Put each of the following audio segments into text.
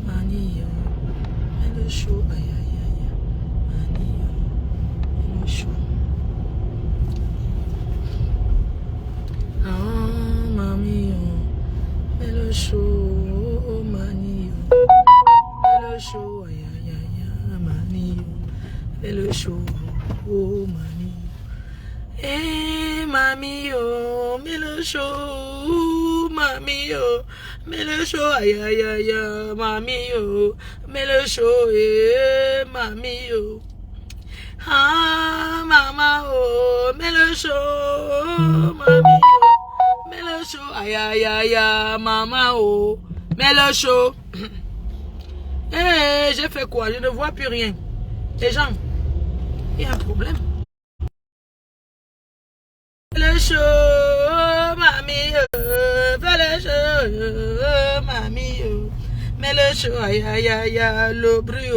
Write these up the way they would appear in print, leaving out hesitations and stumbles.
Manio, mais le chaud, aïe aïe aïe, Manio, mais le chaud. Ah, mamio, mais le chaud, Manio, mais le chaud, aïe aïe aïe, Manio, mais le chaud, oh Manio. Eh, mamie, oh, mais le chaud, mamie, oh, mais le chaud, aïe, aïe, aïe, mamie, oh, mais le chaud, eh, mamie, oh. Ah, maman, oh, mais le chaud, mamie, oh, mais le chaud, aïe, aïe, aïe, maman, oh, mais le chaud. Eh, j'ai fait quoi? Je ne vois plus rien. Les gens, il y a un problème. Le chaud, mamie, fais le chaud, mamie, mais le chaud, aïe, aïe, aïe, le bruit,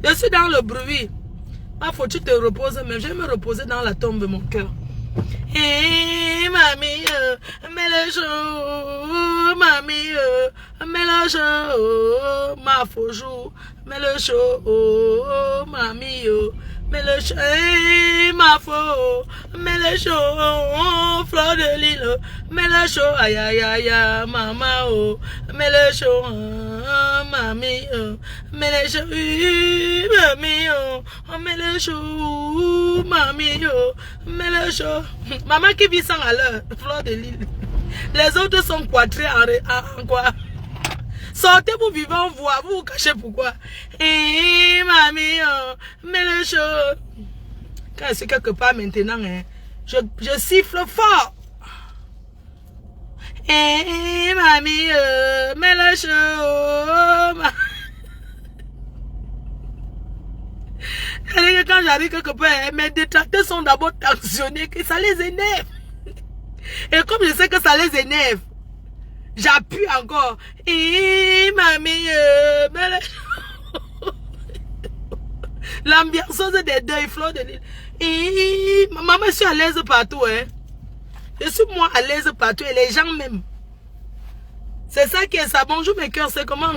je suis dans le bruit. Ma faut tu te reposes, même je vais me reposer dans la tombe de mon cœur. Hey, mamie, mais le chaud, mamie, mais le chaud, ma faut jour, mais le chaud, mamie, mais le chaud, hey, ma faut, mais le chaud, fleur de l'île, mais le chaud, aïe aïe aïe, maman, oh, mais le chaud, mamie, mais le chaud, mamie, mais le chaud, mamie, mais le chaud. Maman qui vit sans à l'heure, fleur de l'île. Les autres sont poitrés en quoi? Sortez vous vivant, vous vous cachez pourquoi? Eh, mamie, mais le chaud. Quand c'est quelque part maintenant, hein, je siffle fort. Eh, mamie, mais le chaud. Quand j'arrive quelque part, mes détracteurs sont d'abord tensionnés, que ça les énerve. Et comme je sais que ça les énerve, j'appuie encore. Et mamie, l'ambiance des deuils, fleurs de l'île. Et maman, je suis à l'aise partout. Hein. Je suis moi à l'aise partout et les gens même. C'est ça qui est ça. Bonjour mes cœurs, c'est comment?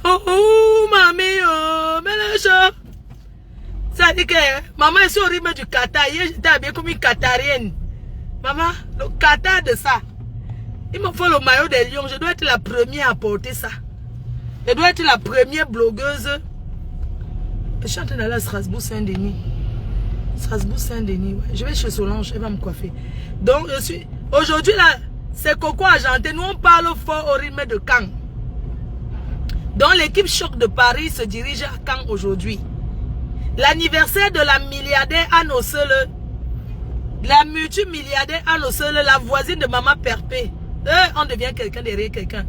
Oh, mamie, mais le chat. Ça dit que maman est sur le rythme du Qatar. Hier, j'étais habillée comme une Qatarienne. Maman, le Qatar de ça. Il me faut le maillot des lions. Je dois être la première à porter ça. Je dois être la première blogueuse. Je suis en train d'aller à Strasbourg-Saint-Denis. Strasbourg-Saint-Denis, ouais. Je vais chez Solange, elle va me coiffer. Donc, je suis... Aujourd'hui, là, c'est Coco Argenté. Nous, on parle fort au rythme de Caen. Donc, l'équipe Choc de Paris se dirige à Caen aujourd'hui. L'anniversaire de la milliardaire Anne Ossele, la multimilliardaire Anne Ossele, la voisine de Maman Perpé. On devient quelqu'un derrière quelqu'un.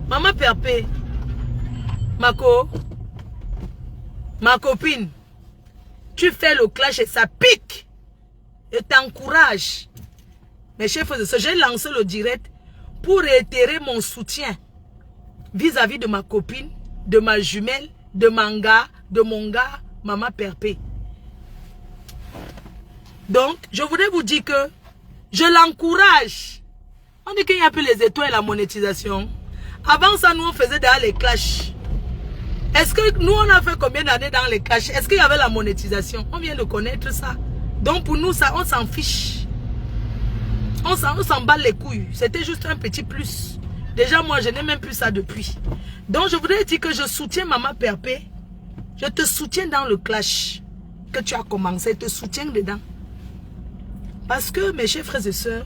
Maman Perpé, ma copine, tu fais le clash et ça pique. Et t'encourage. Mes chefs de ce, j'ai lancé le direct pour réitérer mon soutien vis-à-vis de ma copine, de ma jumelle, de mon gars, Maman Perpé. Donc, je voudrais vous dire que je l'encourage. On dit qu'il y a un peu les étoiles et la monétisation. Avant ça, nous, on faisait dans les clashs. Est-ce que nous, on a fait combien d'années dans les clashs? Est-ce qu'il y avait la monétisation? On vient de connaître ça. Donc, pour nous, ça, on s'en fiche. On s'en bat les couilles. C'était juste un petit plus. Déjà, moi, je n'ai même plus ça depuis. Donc, je voudrais dire que je soutiens Maman Perpé. Je te soutiens dans le clash que tu as commencé. Je te soutiens dedans. Parce que, mes chers frères et sœurs,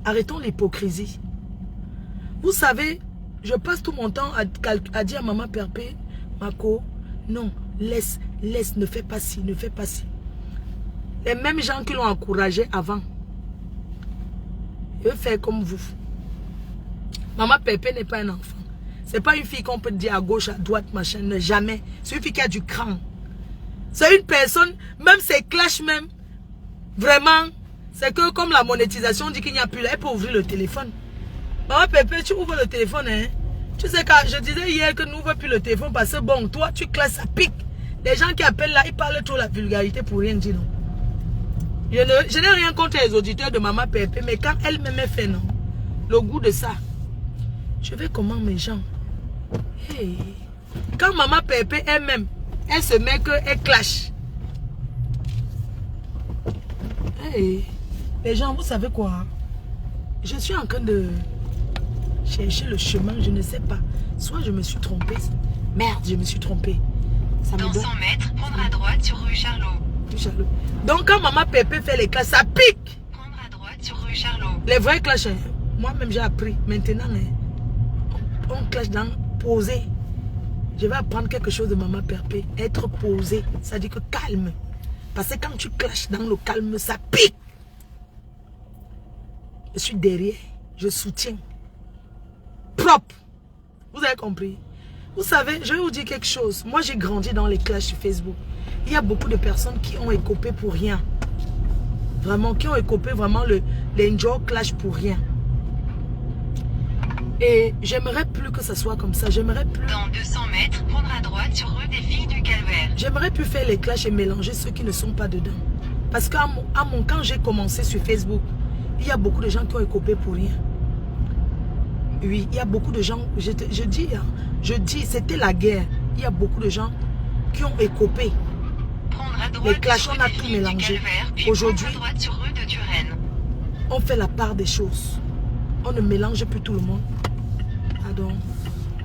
arrêtons l'hypocrisie. Vous savez, je passe tout mon temps à dire à Maman Perpé, Mako, non, laisse, ne fais pas ci, ne fais pas ci. Les mêmes gens qui l'ont encouragé avant, ils veulent faire comme vous. Maman Perpé n'est pas un enfant. C'est pas une fille qu'on peut dire à gauche, à droite, machin, jamais. C'est une fille qui a du cran. C'est une personne, même ses clashs même, vraiment, c'est que comme la monétisation dit qu'il n'y a plus là, elle peut ouvrir le téléphone. Maman Perpé, tu ouvres le téléphone, hein. Tu sais, quand je disais hier que nous n'ouvrons plus le téléphone parce que bon, toi, tu classes, ça pique. Les gens qui appellent là, ils parlent trop la vulgarité pour rien dire, non. Je n'ai rien contre les auditeurs de Maman Perpé, mais quand elle-même fait, non, le goût de ça, je vais comment mes gens? Hey. Quand maman Pépé elle-même, elle se met qu'elle clash. Hey. Les gens, vous savez quoi? Je suis en train de chercher le chemin, je ne sais pas. Soit je me suis trompée. Merde, je me suis trompée. Ça Dans 100 mètres, prendre à droite sur rue Charlot. Donc quand maman Pépé fait les clashes, ça pique. Prendre à droite sur rue Charlot. Les vrais clashs, hein, moi-même j'ai appris. Maintenant, on clash dans poser. Je vais apprendre quelque chose de maman Pépé. Être posé, ça dit que calme. Parce que quand tu clashes dans le calme, ça pique. Je suis derrière, je soutiens. Propre. Vous avez compris? Vous savez, je vais vous dire quelque chose. Moi, j'ai grandi dans les clashs sur Facebook. Il y a beaucoup de personnes qui ont écopé pour rien. Vraiment, qui ont écopé vraiment les enjoy clash pour rien. Et j'aimerais plus que ça soit comme ça. J'aimerais plus... Dans 200 mètres, prendre à droite sur rue des Filles du Calvaire. J'aimerais plus faire les clashs et mélanger ceux qui ne sont pas dedans. Parce que quand j'ai commencé sur Facebook, il y a beaucoup de gens qui ont écopé pour rien. Oui, il y a beaucoup de gens, je dis, c'était la guerre. Il y a beaucoup de gens qui ont écopé. Les clashs, on a tout mélangé. Aujourd'hui, on fait la part des choses. On ne mélange plus tout le monde.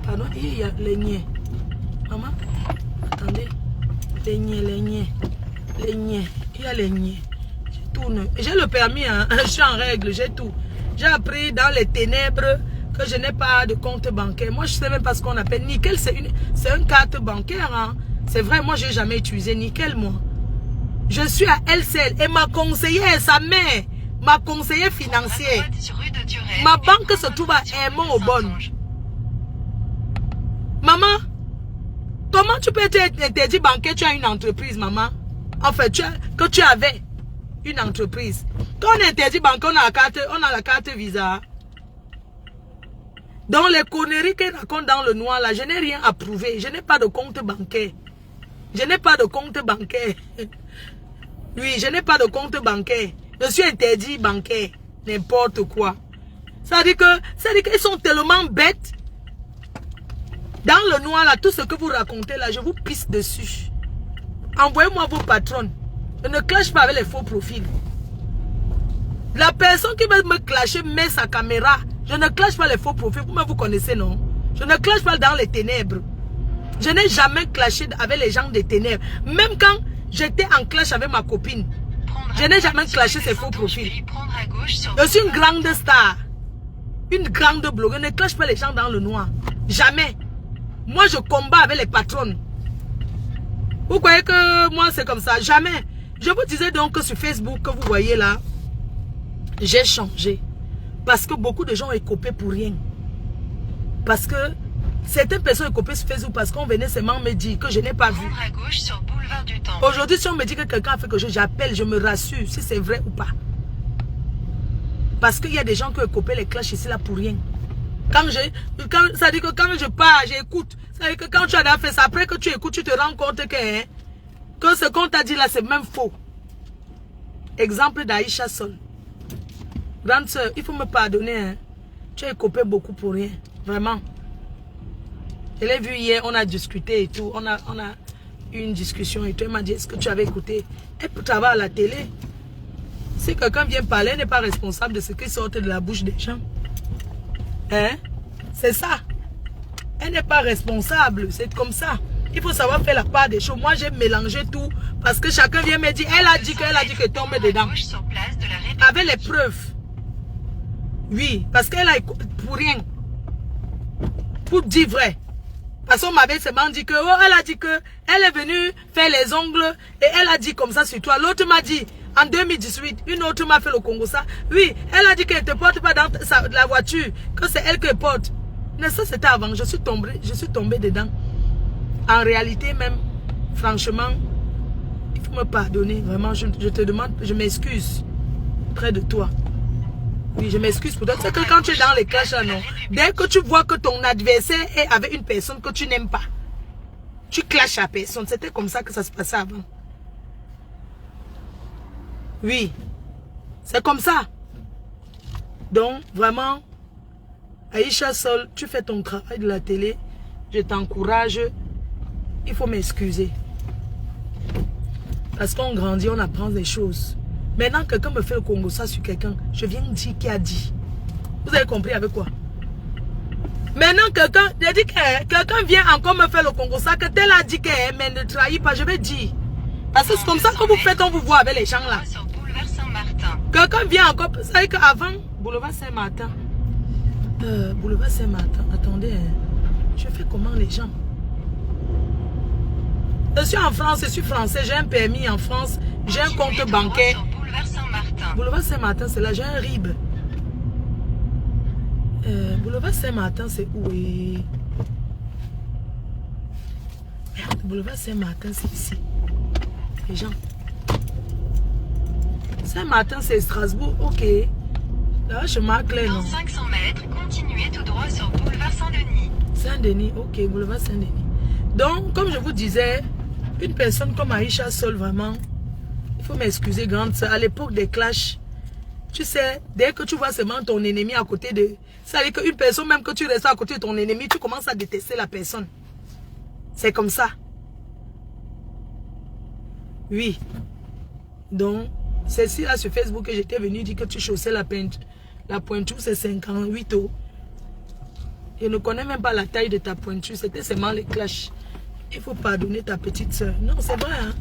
Pardon, il y a les niais. Maman, attendez. Les niais. Il y a les niais. Je tourne. J'ai le permis, hein. Je suis en règle, j'ai tout. J'ai appris dans les ténèbres que je n'ai pas de compte bancaire. Moi, je ne sais même pas ce qu'on appelle nickel. C'est une carte bancaire. Hein. C'est vrai, moi, je n'ai jamais utilisé nickel, moi. Je suis à LCL et ma conseillère, sa mère, ma conseillère financière, ma banque se trouve à Aimont au Bonne. Maman, comment tu peux être interdit bancaire? Tu as une entreprise, maman. En fait, que tu avais une entreprise. Quand on est interdit bancaire, on a la carte Visa. Dans les conneries qu'elle raconte dans le noir, là, je n'ai rien à prouver. Je n'ai pas de compte bancaire. Je n'ai pas de compte bancaire. Oui, je n'ai pas de compte bancaire. Je suis interdit bancaire. N'importe quoi. Ça dit qu'ils sont tellement bêtes. Dans le noir, là, tout ce que vous racontez, là, je vous pisse dessus. Envoyez-moi vos patrons. Je ne clash pas avec les faux profils. La personne qui veut me clasher met sa caméra. Je ne clash pas les faux profils. Vous connaissez, non? Je ne clash pas dans les ténèbres. Je n'ai jamais clashé avec les gens des ténèbres. Même quand j'étais en clash avec ma copine. Je n'ai jamais clashé ces faux profils. Je suis une grande star. Une grande blogueuse. Je ne clash pas les gens dans le noir. Jamais. Moi, je combats avec les patrons. Vous croyez que moi, c'est comme ça? Jamais. Je vous disais donc que sur Facebook, que vous voyez là, j'ai changé. Parce que beaucoup de gens ont écopé pour rien. Parce que certaines personnes ont écopé sur Facebook parce qu'on venait seulement me dire que je n'ai pas vu. Aujourd'hui, si on me dit que quelqu'un a fait quelque chose, j'appelle, je me rassure si c'est vrai ou pas. Parce qu'il y a des gens qui ont écopé les clashs ici là pour rien. Ça dit que quand je pars, j'écoute. Ça dit que quand tu as fait ça, après que tu écoutes, tu te rends compte que ce qu'on t'a dit là, c'est même faux. Exemple d'Aïcha Sol. Grande soeur, il faut me pardonner. Hein. Tu as écopé beaucoup pour rien. Vraiment. Je l'ai vu hier, on a discuté et tout. On a eu une discussion et tout. Elle m'a dit, est-ce que tu avais écouté? Elle peut travailler à la télé. Si quelqu'un vient parler, elle n'est pas responsable de ce qui sort de la bouche des gens. Hein? C'est ça. Elle n'est pas responsable. C'est comme ça. Il faut savoir faire la part des choses. Moi, j'ai mélangé tout. Parce que chacun vient me dire, elle a dit que tombe dedans. Avec les preuves. Oui, parce qu'elle a pour rien. Pour dire vrai. Parce qu'on m'avait seulement dit que, oh, elle a dit que, elle est venue faire les ongles et elle a dit comme ça sur toi. L'autre m'a dit, en 2018, une autre m'a fait le Congo ça. Oui, elle a dit qu'elle ne te porte pas dans la voiture, que c'est elle qui porte. Mais ça, c'était avant. Je suis tombée dedans. En réalité, même, franchement, il faut me pardonner. Vraiment, je te demande, je m'excuse près de toi. Oui, je m'excuse pour toi. C'est que quand tu es dans les clashs, non. Dès que tu vois que ton adversaire est avec une personne que tu n'aimes pas, tu clashes à personne. C'était comme ça que ça se passait avant. Oui, c'est comme ça. Donc, vraiment, Aïcha Sol, tu fais ton travail de la télé. je t'encourage. Il faut m'excuser. Parce qu'on grandit, on apprend des choses. Maintenant, quelqu'un me fait le Congo ça sur quelqu'un. Je viens dire qui a dit. Vous avez compris avec quoi? Maintenant, quelqu'un vient encore me faire le Congo ça, que tel a dit qu'elle mais ne trahit pas. Je vais dire. Parce que c'est comme ça que vous faites, on vous voit avec les gens là. Quelqu'un vient encore. Vous savez qu'avant, Boulevard Saint-Martin. Boulevard Saint-Martin. Attendez, hein. Je fais comment les gens? Je suis en France, je suis français, j'ai un permis en France, j'ai un compte bancaire. Boulevard Saint-Martin, c'est là, j'ai un RIB. Boulevard Saint-Martin, c'est où? Merde, Boulevard Saint-Martin, c'est ici. Les gens. Saint-Martin, c'est Strasbourg, ok. Là, je marque les noms. Dans 500 mètres, continuez tout droit sur Boulevard Saint-Denis. Saint-Denis, ok, Boulevard Saint-Denis. Donc, comme je vous disais, une personne comme Aïcha Sol, vraiment, il faut m'excuser, grande sœur. À l'époque des clashs, tu sais, dès que tu vois seulement ton ennemi à côté de... C'est-à-dire qu'une personne, même que tu restes à côté de ton ennemi, tu commences à détester la personne. C'est comme ça. Oui. Donc, c'est ici là sur Facebook que j'étais venu dire que tu chaussais la pointure, c'est 58 euros. Je ne connais même pas la taille de ta pointure, c'était seulement les clashs. Il faut pardonner ta petite soeur. Non, c'est vrai, hein.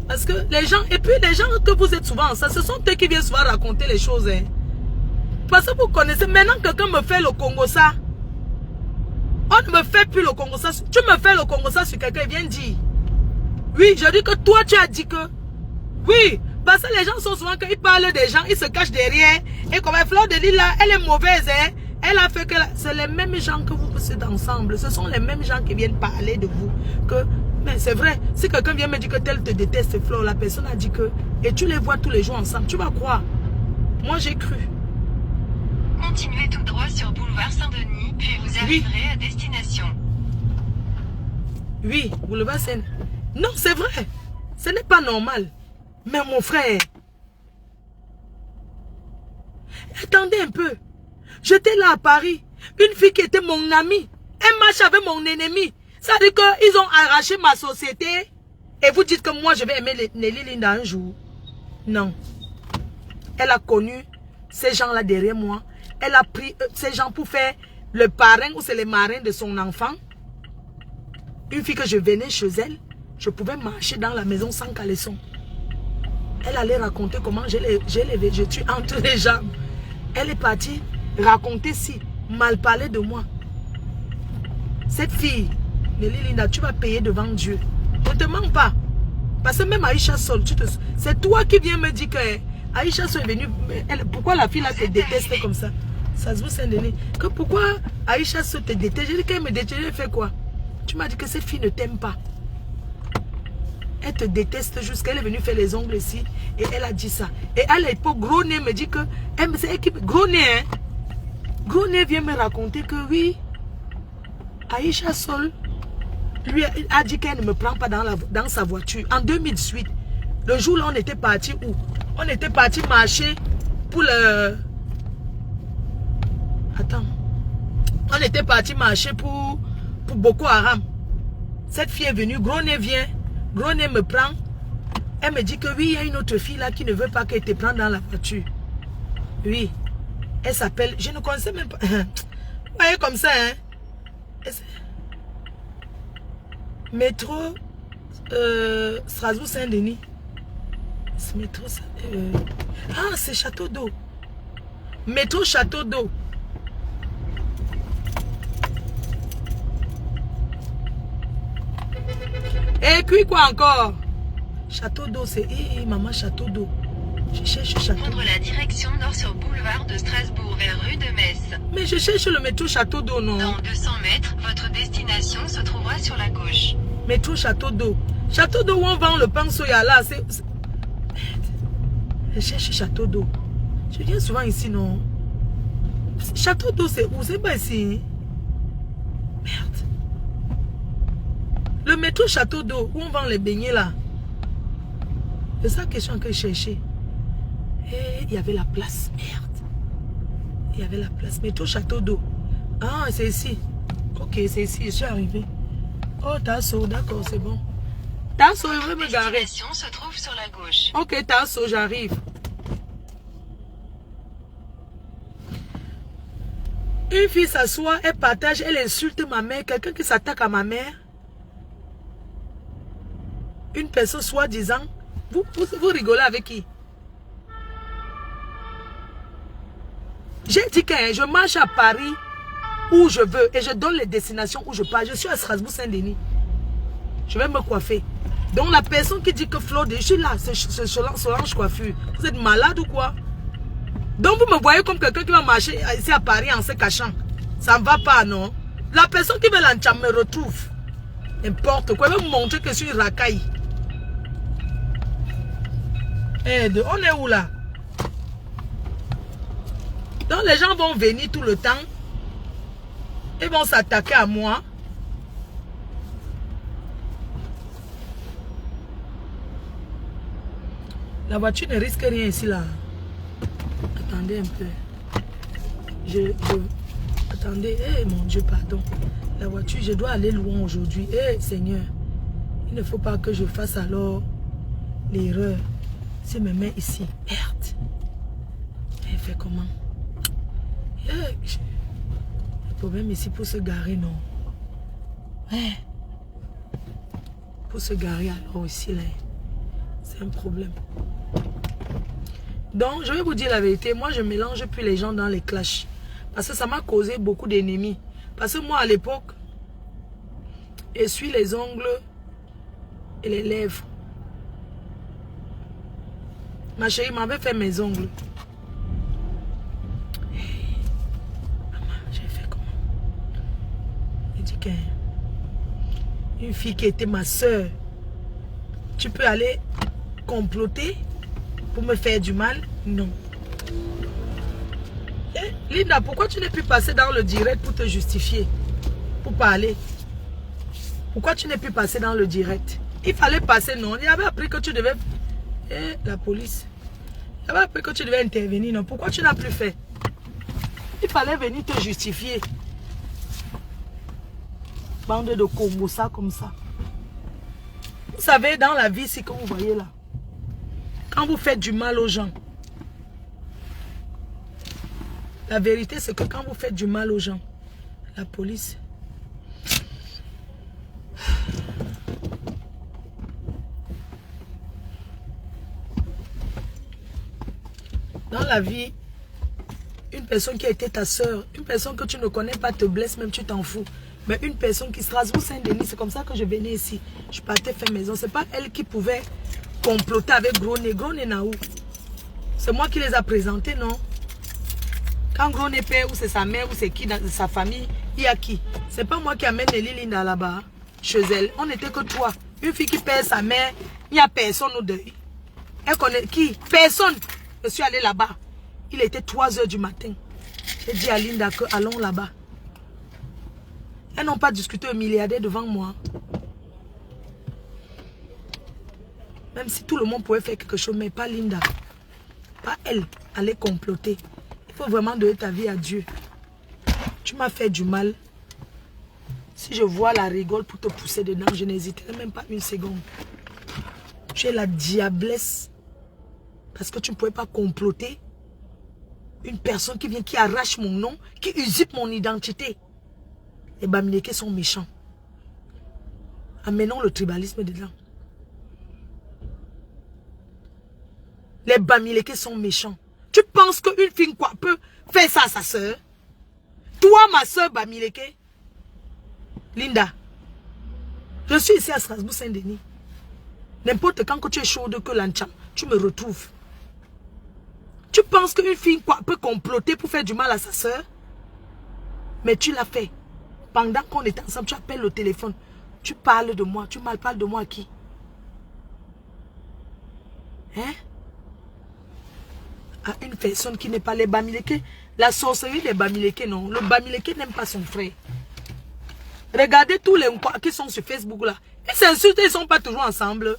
Parce que les gens, et puis les gens que vous êtes souvent, ça, ce sont eux qui viennent souvent raconter les choses, hein. Parce que vous connaissez, maintenant quelqu'un me fait le Congo ça. On ne me fait plus le Congo ça. Tu me fais le Congo ça sur quelqu'un, il vient dire. Oui, je dis que toi, tu as dit que. Oui, parce que les gens sont souvent, quand ils parlent des gens, ils se cachent derrière. Et comme Fleur de Lille là, elle est mauvaise, hein. Elle a fait que... C'est les mêmes gens que vous êtes ensemble. Ce sont les mêmes gens qui viennent parler de vous. Que, mais c'est vrai, si quelqu'un vient me dire que tel te déteste, Fleur, la personne a dit que... Et tu les vois tous les jours ensemble, tu vas croire. Moi, j'ai cru. Continuez tout droit sur Boulevard Saint-Denis, puis vous arriverez à destination. Oui, Boulevard Saint-Denis. Non, c'est vrai. Ce n'est pas normal. Mais mon frère... Attendez un peu. J'étais là à Paris. Une fille qui était mon amie. Elle marche avec mon ennemi. Ça veut dire qu'ils ont arraché ma société. Et vous dites que moi, je vais aimer Nelly Linda un jour. Non. Elle a connu ces gens-là derrière moi. Elle a pris ces gens pour faire le parrain ou c'est les marrains de son enfant. Une fille que je venais chez elle. Je pouvais marcher dans la maison sans caleçon. Elle allait raconter comment je tue entre les jambes. Elle est partie raconter si, mal parler de moi. Cette fille, Nelly Linda, tu vas payer devant Dieu. Je ne te mens pas. Parce que même Aïcha Sol, c'est toi qui viens me dire que Aïcha Sol est venue. Pourquoi la fille là te déteste comme ça? Ça se voit Saint-Denis. Que pourquoi Aïcha Sol te déteste? J'ai dit qu'elle me déteste, j'ai fait quoi? Tu m'as dit que cette fille ne t'aime pas. Elle te déteste jusqu'à elle est venue faire les ongles ici. Et elle a dit ça. Et à l'époque, Gros Nez me dit que... C'est elle qui... Gros Nez, hein? Gros Nez vient me raconter que oui, Aïcha Sol lui a dit qu'elle ne me prend pas dans sa voiture. En 2018, le jour là, on était parti où? On était parti marcher pour le... Attends. On était parti marcher pour Boko Haram. Cette fille est venue, Gros Nez vient. Gros Nez me prend. Elle me dit que oui, il y a une autre fille là qui ne veut pas qu'elle te prenne dans la voiture. Oui. Elle s'appelle... Je ne connaissais même pas... Vous voyez comme ça, hein? Métro... Strasbourg Saint-Denis. C'est métro... Ah, c'est Château d'eau. Métro Château d'eau. Et puis quoi encore? Château d'eau, c'est... maman, Château d'eau. Je cherche Château. Prendre la direction nord sur boulevard de Strasbourg vers rue de Metz. Mais je cherche le métro Château d'eau, non? Dans 200 mètres, votre destination se trouvera sur la gauche. Métro Château d'eau. Château d'eau où on vend le pain soya là. Je cherche Château d'eau. Je viens souvent ici, non? Château d'eau, c'est où? C'est pas ici. Merde. Le métro Château d'eau, où on vend les beignets là. C'est ça la question que je cherchais. Et il y avait la place. Merde. Il y avait la place. Métro Château d'eau. Ah, c'est ici. Ok. Ok, c'est ici, je suis arrivé. Oh, Tasso, d'accord, c'est bon. Tasso, je veux me garer. La destination se trouve sur la gauche. Ok, Tasso, j'arrive. Une fille s'assoit, elle partage, elle insulte ma mère. Quelqu'un qui s'attaque à ma mère. Une personne soi-disant. Vous rigolez avec qui? J'ai dit que je marche à Paris où je veux et je donne les destinations où je pars. Je suis à Strasbourg-Saint-Denis. Je vais me coiffer. Donc la personne qui dit que Flo, je suis là, c'est Solange Coiffure. Vous êtes malade ou quoi? Donc vous me voyez comme quelqu'un qui va marcher ici à Paris en se cachant. Ça ne va pas, non? La personne qui veut l'encham me retrouve. N'importe quoi, elle veut me montrer que je suis une racaille. On est où là? Donc les gens vont venir tout le temps. Ils vont s'attaquer à moi. La voiture ne risque rien ici là. Attendez un peu. Attendez. Eh mon Dieu, pardon. La voiture, je dois aller loin aujourd'hui. Eh Seigneur. Il ne faut pas que je fasse alors l'erreur. Si je me mets ici. Merde. Elle fait comment? Le problème ici pour se garer, non. Ouais. Pour se garer alors ici, là. C'est un problème. Donc, je vais vous dire la vérité. Moi, je ne mélange plus les gens dans les clashs. Parce que ça m'a causé beaucoup d'ennemis. Parce que moi, à l'époque, essuie les ongles et les lèvres. Ma chérie m'avait fait mes ongles. Hey, maman, j'ai fait comment? Il dit qu'une fille qui était ma soeur, tu peux aller comploter pour me faire du mal? Non. Eh, Linda, pourquoi tu n'es plus passée dans le direct pour te justifier? Pour parler? Pourquoi tu n'es plus passée dans le direct? Il fallait passer, non? Il avait appris que tu devais... Eh, la police. Il avait appris que tu devais intervenir, non? Pourquoi tu n'as plus fait? Il fallait venir te justifier. Bande de Congo, ça comme ça. Vous savez, dans la vie, c'est que vous voyez là. Quand vous faites du mal aux gens, la vérité, c'est que quand vous faites du mal aux gens, la police... Dans la vie, une personne qui a été ta soeur, une personne que tu ne connais pas te blesse, même tu t'en fous. Mais une personne qui Strasbourg-Saint-Denis, c'est comme ça que je venais ici. Je partais faire maison. C'est pas elle qui pouvait comploter avec Gros Nez. Gros Nez Naou. C'est moi qui les a présentés, non? Quand Gros Nez père, ou c'est sa mère, ou c'est qui dans sa famille, il y a qui? C'est pas moi qui amène Nelly Linda là-bas, chez elle. On n'était que toi. Une fille qui perd sa mère, il n'y a personne au deuil. Elle connaît qui? Personne. Je suis allé là-bas. Il était 3 h du matin. J'ai dit à Linda que allons là-bas. Elles n'ont pas discuté au milliardaire devant moi. Même si tout le monde pouvait faire quelque chose, mais pas Linda. Pas elle. Aller comploter. Il faut vraiment donner ta vie à Dieu. Tu m'as fait du mal. Si je vois la rigole pour te pousser dedans, je n'hésiterai même pas une seconde. Tu es la diablesse. Parce que tu ne pouvais pas comploter. Une personne qui vient, qui arrache mon nom, qui usurpe mon identité. Les Bamileke sont méchants. Amenons le tribalisme dedans. Les Bamileke sont méchants. Tu penses qu'une fille quoi peut faire ça à sa soeur? Toi, ma soeur Bamileke, Linda, je suis ici à Strasbourg-Saint-Denis. N'importe quand que tu es chaude que l'ancham, tu me retrouves. Tu penses qu'une fille quoi peut comploter pour faire du mal à sa soeur? Mais tu l'as fait. Pendant qu'on était ensemble, tu appelles le téléphone. Tu parles de moi. Tu mal parles de moi à qui? Hein? À une personne qui n'est pas les Bamileke. La sorcellerie des Bamileke, non. Le Bamileke n'aime pas son frère. Regardez tous les Nkwa qui sont sur Facebook là. Ils s'insultent, ils ne sont pas toujours ensemble.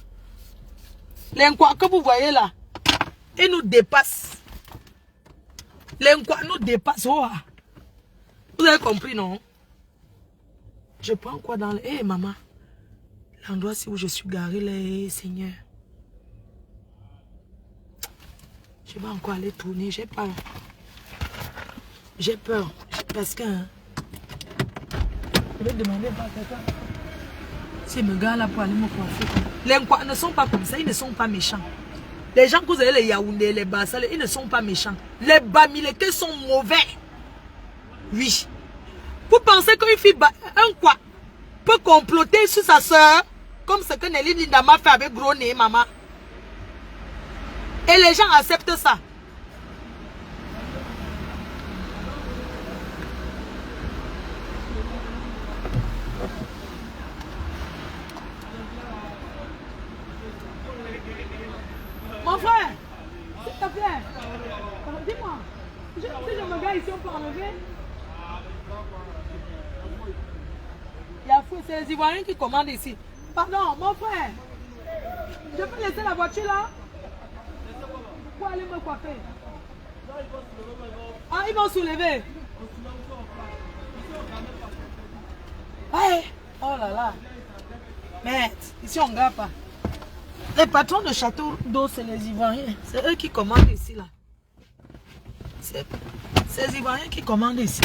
Les Nkwa que vous voyez là, ils nous dépassent. Les Nkwa nous dépassent. Oh. Vous avez compris, non? Je prends quoi dans le... Hé, maman. L'endroit où je suis garé, là, Seigneur. Je vais encore aller tourner. J'ai peur. J'ai peur. Parce que... je vais demander à quelqu'un. Ces gars là pour aller me coiffer. Les Nkwa ne sont pas comme ça. Ils ne sont pas méchants. Les gens que vous avez, les Yaoundé, les Bassal, ils ne sont pas méchants. Les Bamileke sont mauvais. Oui. Vous pensez qu'une fille, un quoi, peut comploter sur sa soeur, comme ce que Nelly Lindama fait avec Gros Nez, maman. Et les gens acceptent ça. Mon frère, s'il te plaît, dis-moi, si je me gars ici, on peut enlever? Il y a fou, c'est les Ivoiriens qui commandent ici. Pardon, mon frère, je peux laisser la voiture là pour aller me coiffer? Ah, ils vont soulever. Ouais. Oh là là. Mais ici on ne garde pas. Les patrons de château d'eau, c'est les Ivoiriens. C'est eux qui commandent ici là. C'est les Ivoiriens qui commandent ici.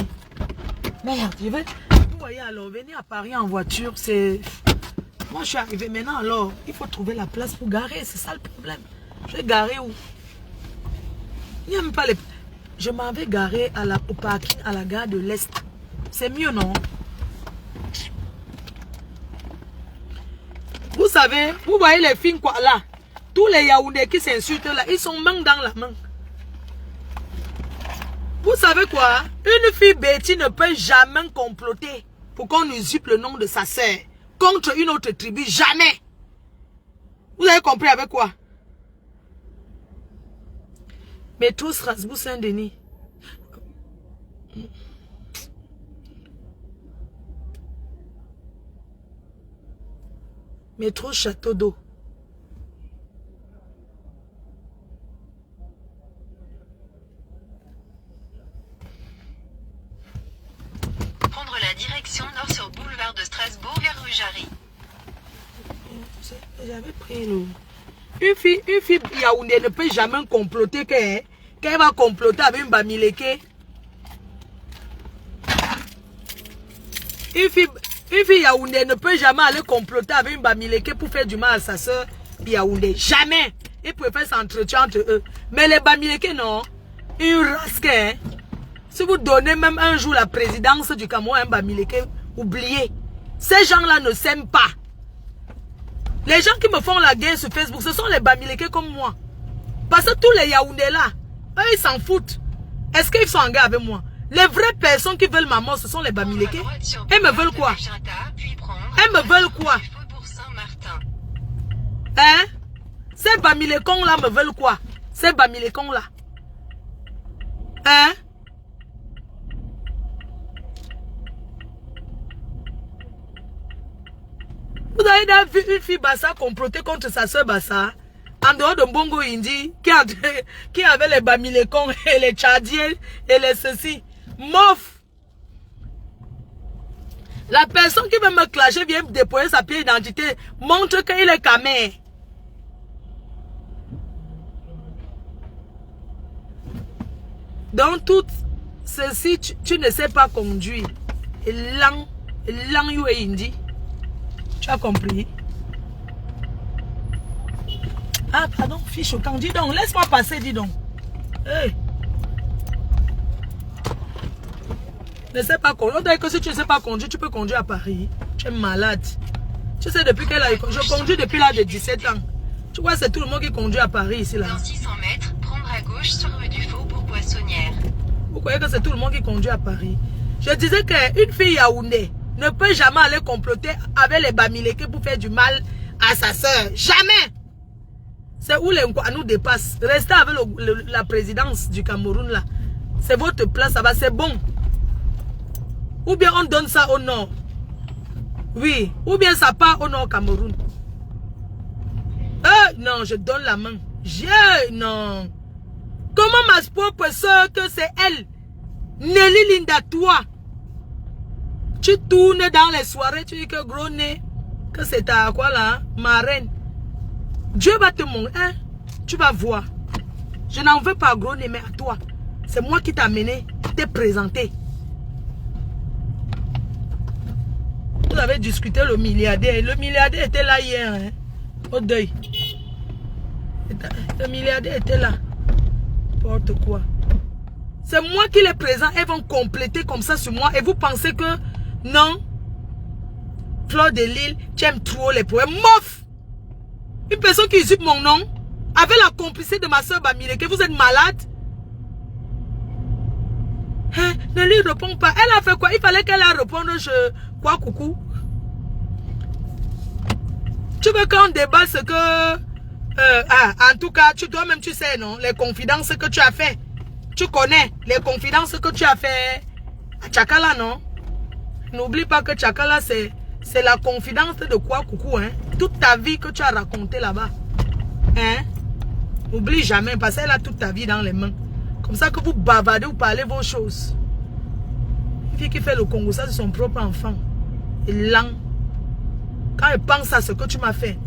Merde, je vais... Vous voyez alors, venir à Paris en voiture, c'est... Moi je suis arrivé maintenant alors, il faut trouver la place pour garer, c'est ça le problème. Je vais garer où? Il n'y a même pas les... Je m'en vais garer au parking à la gare de l'Est. C'est mieux, non? Vous savez, vous voyez les films quoi là? Tous les Yaoundés qui s'insultent là, ils sont main dans la main. Vous savez quoi? Une fille Betty ne peut jamais comploter pour qu'on usurpe le nom de sa sœur contre une autre tribu. Jamais. Vous avez compris avec quoi? Métro Strasbourg-Saint-Denis. Métro Château d'eau. Prendre la direction nord sur boulevard de Strasbourg vers rue Jarry. J'avais pris le... Une fille Yaoundé ne peut jamais comploter qu'elle va comploter avec une Bamileke. Une fille Yaoundé ne peut jamais aller comploter avec une Bamileke pour faire du mal à sa soeur Yaoundé. Jamais. Ils préfèrent s'entretuer entre eux. Mais les Bamileke, non. Une race que... Si vous donnez même un jour la présidence du Cameroun à un Bamileke, oubliez. Ces gens-là ne s'aiment pas. Les gens qui me font la guerre sur Facebook, ce sont les Bamileke comme moi. Parce que tous les Yaoundés là, eux ils s'en foutent. Est-ce qu'ils sont en guerre avec moi? Les vraies personnes qui veulent ma mort, ce sont les Bamileke. Elles me veulent quoi? Elles me veulent quoi? Hein? Ces Bamilekons là me veulent quoi? Ces Bamilekons là. Hein? Vous avez vu une fille Bassa comploter contre sa soeur Bassa? En dehors de Mbongo Indi, qui avait les Bamilekons et les Tchadiens et les ceci. Mof! La personne qui veut me clasher vient déposer sa pièce d'identité, montre qu'il est camé. Dans tout ceci, tu ne sais pas conduire. Et lang you et Indi. Tu as compris? Ah, pardon, fille choquante. Dis donc, laisse-moi passer, dis donc. Hey. Ne sais pas conduire. On dirait que si tu ne sais pas conduire, tu peux conduire à Paris. Tu es malade. Tu sais, depuis qu'elle a... Je conduis depuis l'âge de 17 ans. Tu vois, c'est tout le monde qui conduit à Paris ici, là. Dans 600 mètres, prendre à gauche sur rue du Faubourg Poissonnière. Vous croyez que c'est tout le monde qui conduit à Paris? Je disais qu'une fille Yaoundé ne peut jamais aller comploter avec les Bamileke pour faire du mal à sa soeur. Jamais! C'est où les Nkwa nous dépassent. Restez avec la présidence du Cameroun là. C'est votre place, ça va, c'est bon. Ou bien on donne ça au nord. Oui. Ou bien ça part au nord Cameroun. Non, je donne la main. Non. Comment ma propre soeur que c'est elle? Nelly Linda, toi. Tu tournes dans les soirées, tu dis que gros nez, que c'est ta quoi là, ma reine. Dieu va te montrer, hein? Tu vas voir. Je n'en veux pas gros nez, mais à toi. C'est moi qui t'ai amené, t'ai présenté. Vous avez discuté le milliardaire. Le milliardaire était là hier, hein? Au deuil. Le milliardaire était là. N'importe quoi. C'est moi qui les présente. Elles vont compléter comme ça sur moi. Et vous pensez que non? Fleur de Lille, tu aimes trop les poèmes. Mof! Une personne qui usurpe mon nom avec la complicité de ma soeur Bamile, que vous êtes malade. Hein? Ne lui réponds pas. Elle a fait quoi? Il fallait qu'elle a répondu quoi, coucou? Tu veux qu'on débat ce que... en tout cas, toi-même, tu sais, non? Les confidences que tu as fait. Tu connais les confidences que tu as fait à Tchakala, non? N'oublie pas que Tchakala, c'est la confidence de quoi, coucou, hein? Toute ta vie que tu as raconté là-bas. Hein? N'oublie jamais, parce qu'elle a toute ta vie dans les mains. Comme ça que vous bavardez, vous parlez vos choses. Une fille qui fait le Congo, ça c'est son propre enfant. Et lent. Quand elle pense à ce que tu m'as fait,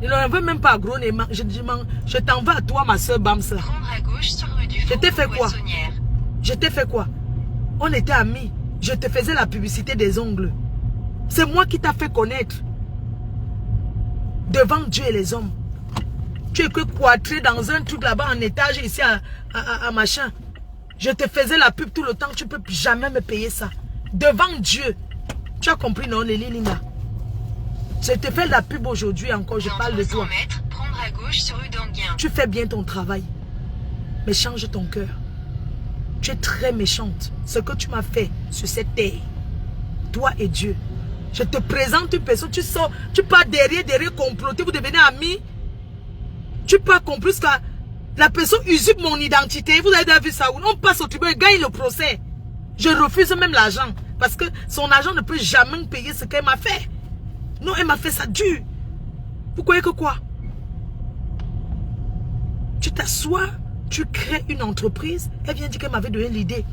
il n'en veut même pas gros. Je t'en veux à toi, ma soeur Bams. Je t'ai fait quoi? Je t'ai fait quoi? On était amis. Je te faisais la publicité des ongles. C'est moi qui t'a fait connaître. Devant Dieu et les hommes. Tu es que cloîtré dans un truc là-bas en étage ici à machin. Je te faisais la pub tout le temps. Tu ne peux jamais me payer ça. Devant Dieu. Tu as compris, non, Lélie Linda? Je te fais la pub aujourd'hui encore. Je parle de toi. Mètres, prendre à gauche sur rue d'Anguien. Tu fais bien ton travail. Mais change ton cœur. Tu es très méchante. Ce que tu m'as fait sur cette terre. Toi et Dieu. Je te présente une personne. Tu sors. Tu pars derrière comploter. Vous devenez amis. Tu pars complice que la personne usurpe mon identité. Vous avez déjà vu ça? On passe au tribunal et gagne le procès. Je refuse même l'argent. Parce que son argent ne peut jamais payer ce qu'elle m'a fait. Non, elle m'a fait ça dur. Vous croyez que quoi? Tu t'assois, tu crées une entreprise. Elle vient dire qu'elle m'avait donné l'idée.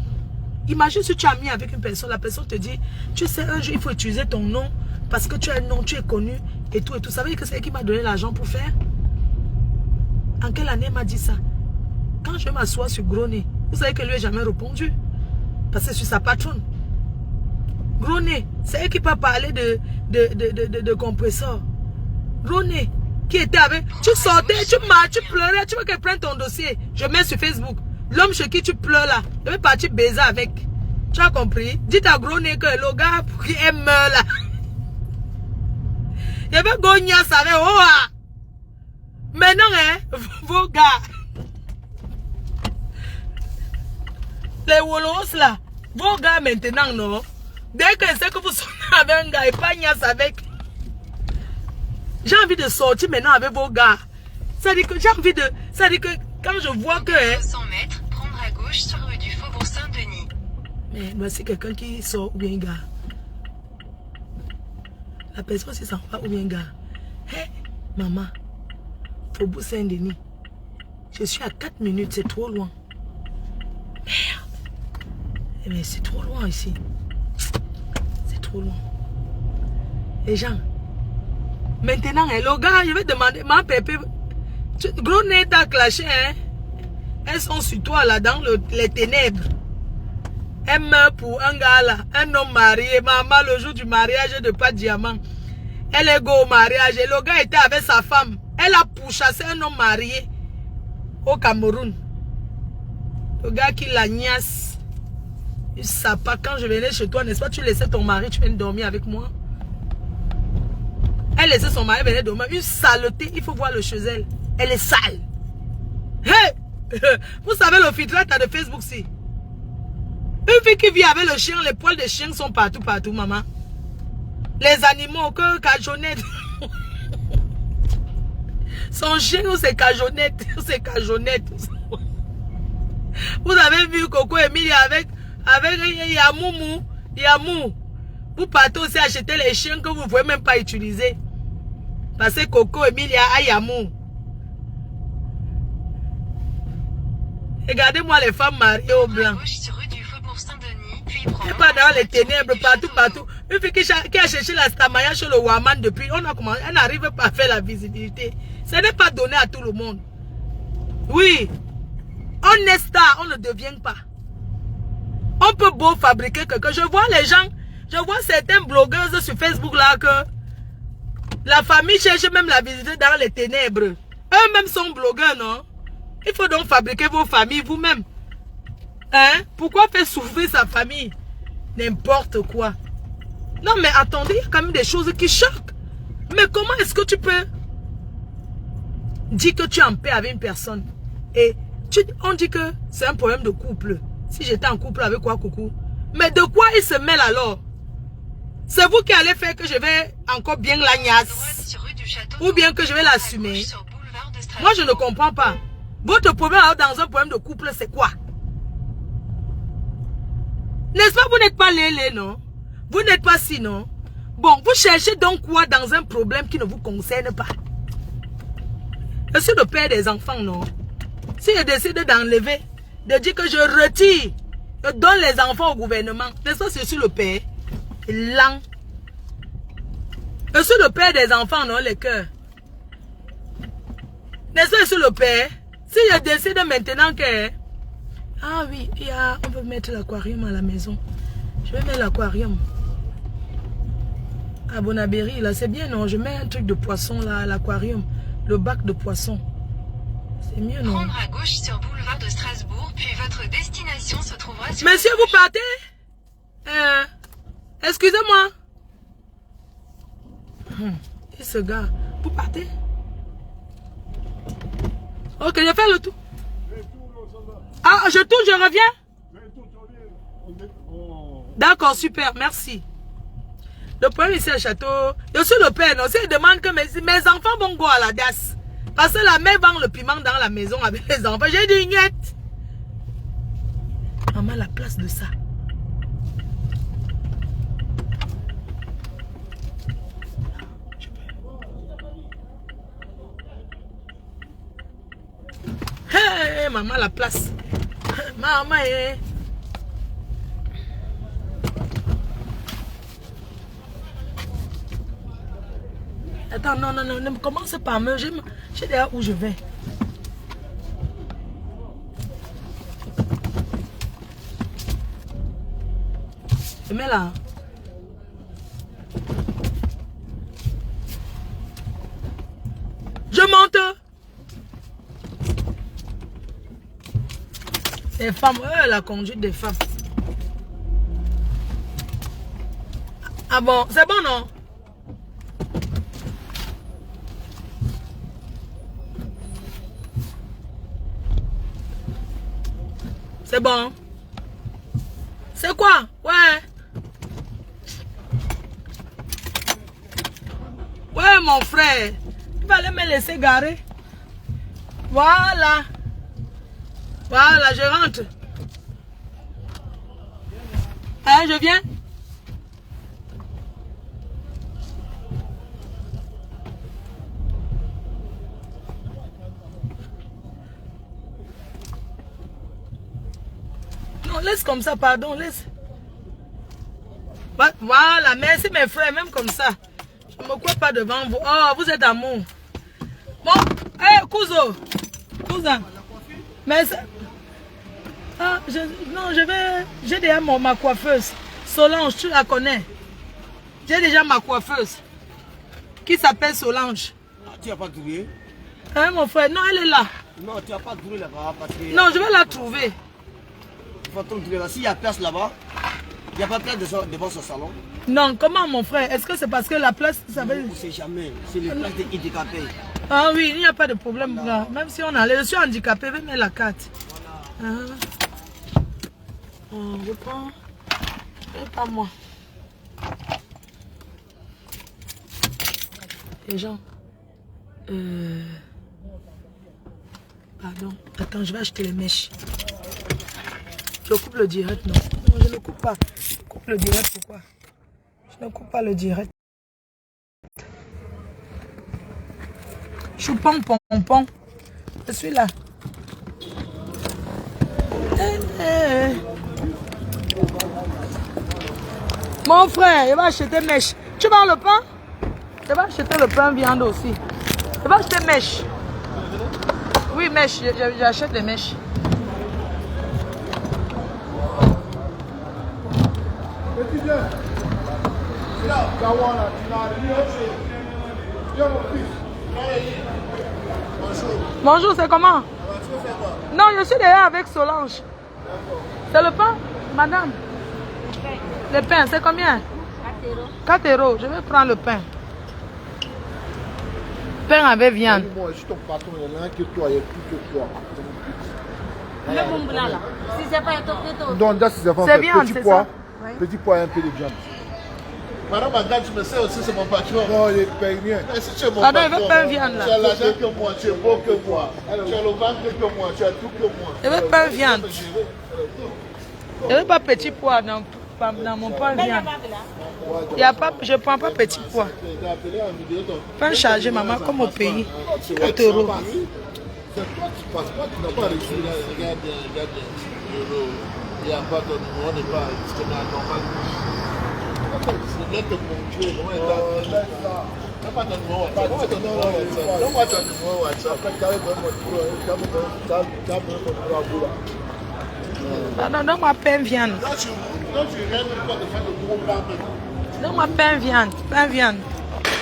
Imagine si tu as mis avec une personne, la personne te dit, tu sais, un jour il faut utiliser ton nom parce que tu as un nom, tu es connu et tout et tout. Ça veut dire que c'est elle qui m'a donné l'argent pour faire? En quelle année elle m'a dit ça? Quand je m'assois sur Gros Nez, vous savez que lui n'a jamais répondu. Parce que c'est sur sa patronne. Gros Nez, c'est elle qui peut parler de compresseur. Gros Nez, qui était avec... Tu sortais, tu marches, tu pleurais, tu veux qu'elle prenne ton dossier. Je mets sur Facebook. L'homme chez qui tu pleures là, je vais partir baiser avec. Tu as compris? Dites à Gros Nez que le gars, qui meurt là. Il y avait Gogna, ça avait... Oh, ah. Maintenant, hein, vos gars. Les Wolos là, vos gars maintenant, non? Dès que c'est que vous sonnez avec un gars et pas Nias avec. J'ai envie de sortir maintenant avec vos gars. Ça dit que j'ai envie de... Ça dit que quand je vois que... 200 mètres, prendre à gauche sur rue du Faubourg Saint-Denis. Mais c'est quelqu'un qui sort ou bien un gars. La personne si s'en va ou bien un gars. Hé, maman, Faubourg Saint-Denis. Je suis à 4 minutes, c'est trop loin. Merde. Mais c'est trop loin ici. C'est trop loin. Les gens. Maintenant, hein, le gars, je vais demander, ma pépé, Gros Nez t'a clashé, hein. Elles sont sur toi là, dans les ténèbres. Elle meurt pour un gars là, un homme marié. Maman, le jour du mariage de pas de diamant. Elle est go au mariage. Et le gars était avec sa femme. Elle a pourchassé un homme marié au Cameroun. Le gars qui la niasse. Il ne sait pas, quand je venais chez toi, n'est-ce pas, tu laissais ton mari, tu viens dormir avec moi. Elle laissait son mari venir dormir. Une saleté, il faut voir le chez elle. Elle est sale. Hey! Vous savez le filtre de Facebook, si. Une fille qui vit avec le chien, les poils des chiens sont partout, partout, maman. Les animaux, que cajonnette. Son chien, c'est cajonnette. C'est cajonnette. Vous avez vu Coco Emilia avec Yamou. Vous partez aussi acheter les chiens que vous ne pouvez même pas utiliser. Parce que Coco Emilia a Yamou. Regardez-moi les femmes mariées au blanc. Gauche sur rue du Faubourg Saint-Denis, puis Et prendre pas dans la les direction ténèbres, du partout, château partout. d'eau. Une fille qui a cherché la stamaya chez le Waman depuis, on a commencé, elle n'arrive pas à faire la visibilité. Ce n'est pas donné à tout le monde. Oui. On est star, on ne devient pas. On peut beau fabriquer quelque chose. Je vois les gens, je vois certaines blogueuses sur Facebook là que la famille cherche même la visiter dans les ténèbres. Eux-mêmes sont blogueurs, non? Il faut donc fabriquer vos familles vous-même. Hein? Pourquoi faire souffrir sa famille? N'importe quoi. Non, mais attendez, il y a quand même des choses qui choquent. Mais comment est-ce que tu peux dire que tu es en paix avec une personne? Et on dit que c'est un problème de couple. Si j'étais en couple avec quoi, coucou? Mais de quoi il se mêle alors? C'est vous qui allez faire que je vais encore bien la gnasse. Ou bien que je vais l'assumer. Moi, je ne comprends pas. Votre problème alors, dans un problème de couple, c'est quoi? N'est-ce pas, vous n'êtes pas lélé, non? Vous n'êtes pas si, non? Bon, vous cherchez donc quoi dans un problème qui ne vous concerne pas? Je suis le père des enfants, non? Si je décide d'enlever, de dire que je retire, je donne les enfants au gouvernement, n'est-ce pas, je suis le père? Lent. Je suis le père des enfants, non, les cœurs? N'est-ce pas, je suis le père? Si je décide maintenant que... Ah oui, on peut mettre l'aquarium à la maison. Je vais mettre l'aquarium. À Bonabéry, là, c'est bien, non? Je mets un truc de poisson, là, à l'aquarium. Le bac de poisson. C'est mieux, non? Prendre à gauche sur boulevard de Strasbourg, puis votre destination se trouvera sur... Monsieur, vous partez? Excusez-moi. Et ce gars, vous partez? Ok, je fais le tour. Ah, je tourne, je reviens? D'accord, super, merci. Le problème ici au château, je suis le père, non? Si je demande que mes enfants vont go à la DAS. Parce que la mère vend le piment dans la maison avec les enfants. J'ai dit, niet. Maman, la place de ça. Hey, maman, la place. Maman, Attends, non, ne commence pas à me... Je sais déjà où je vais. Je mets là. Je monte. Les femmes, la conduite des femmes. Ah bon, c'est bon, non? C'est bon. C'est quoi? Ouais. Ouais, mon frère. Il fallait me laisser garer. Voilà. Voilà, je rentre. Hein, je viens? Non, laisse comme ça, pardon, laisse. Voilà, merci mes frères, même comme ça. Je ne me crois pas devant vous. Oh, vous êtes amour. Bon, hé, cousin. Cousin. Mais ça... Ah, non, je vais... J'ai déjà ma coiffeuse. Solange, tu la connais. J'ai déjà ma coiffeuse. Qui s'appelle Solange. Ah, tu n'as pas trouvé? Hein, mon frère? Non, elle est là. Non, tu n'as pas trouvé là-bas. Non, je vais la trouver. Il faut trouver là. S'il y a place là-bas, il n'y a pas place devant ce salon. Non, comment, mon frère? Est-ce que c'est parce que la place... Ça veut... On ne sait jamais. C'est les places des handicapés. Ah oui, il n'y a pas de problème là. Même si on allait, je suis handicapé, je vais mettre la carte. On reprend. Et pas moi. Les gens. Pardon. Attends, je vais acheter les mèches. Je coupe le direct, non? Non, je ne coupe pas. Je coupe le direct, pourquoi? Je ne coupe pas le direct. Choupon, pompon. Je suis là. Mon frère, il va acheter mèche. Tu vends le pain? Il va acheter le pain viande aussi. Il va acheter mèche. Oui, mèche. J'achète des mèches. Bonjour, c'est comment? Non, je suis derrière avec Solange. C'est le pain, madame? Le pain, c'est combien? 4 euros. Je vais prendre le pain. Pain avec viande. Moi, je suis ton patron, il y en a un que toi, il y a plus que toi. Si c'est pas ton Donc, là, c'est viande, petit c'est pois, ça? petit pois et un peu de viande. Madame Magad, tu me sais aussi, c'est mon patron. Non, il paye rien. Mais si tu es mon Pardon, il patron, veut pain viande là. tu as l'argent que moi, tu es beau que moi, tu as le ventre que moi, tu as tout que moi. Je veux pain viande. Je veux pas petit pois dans mon pain viande. Il y a pas, je ne prends pas petit pois. Pain chargé, maman, comme au pays. 4 euros. C'est toi qui passes pas, tu n'as pas reçu là. Regarde, il n'y a pas ton numéro, on n'est pas normal. C'est te ponctuer, comment est-ce que tu n'as pas ton numéro WhatsApp? Donne-moi ton numéro WhatsApp. Donne-moi pain viande. Quand tu viens de faire de gros plans, Donne-moi pain viande. Pain viande.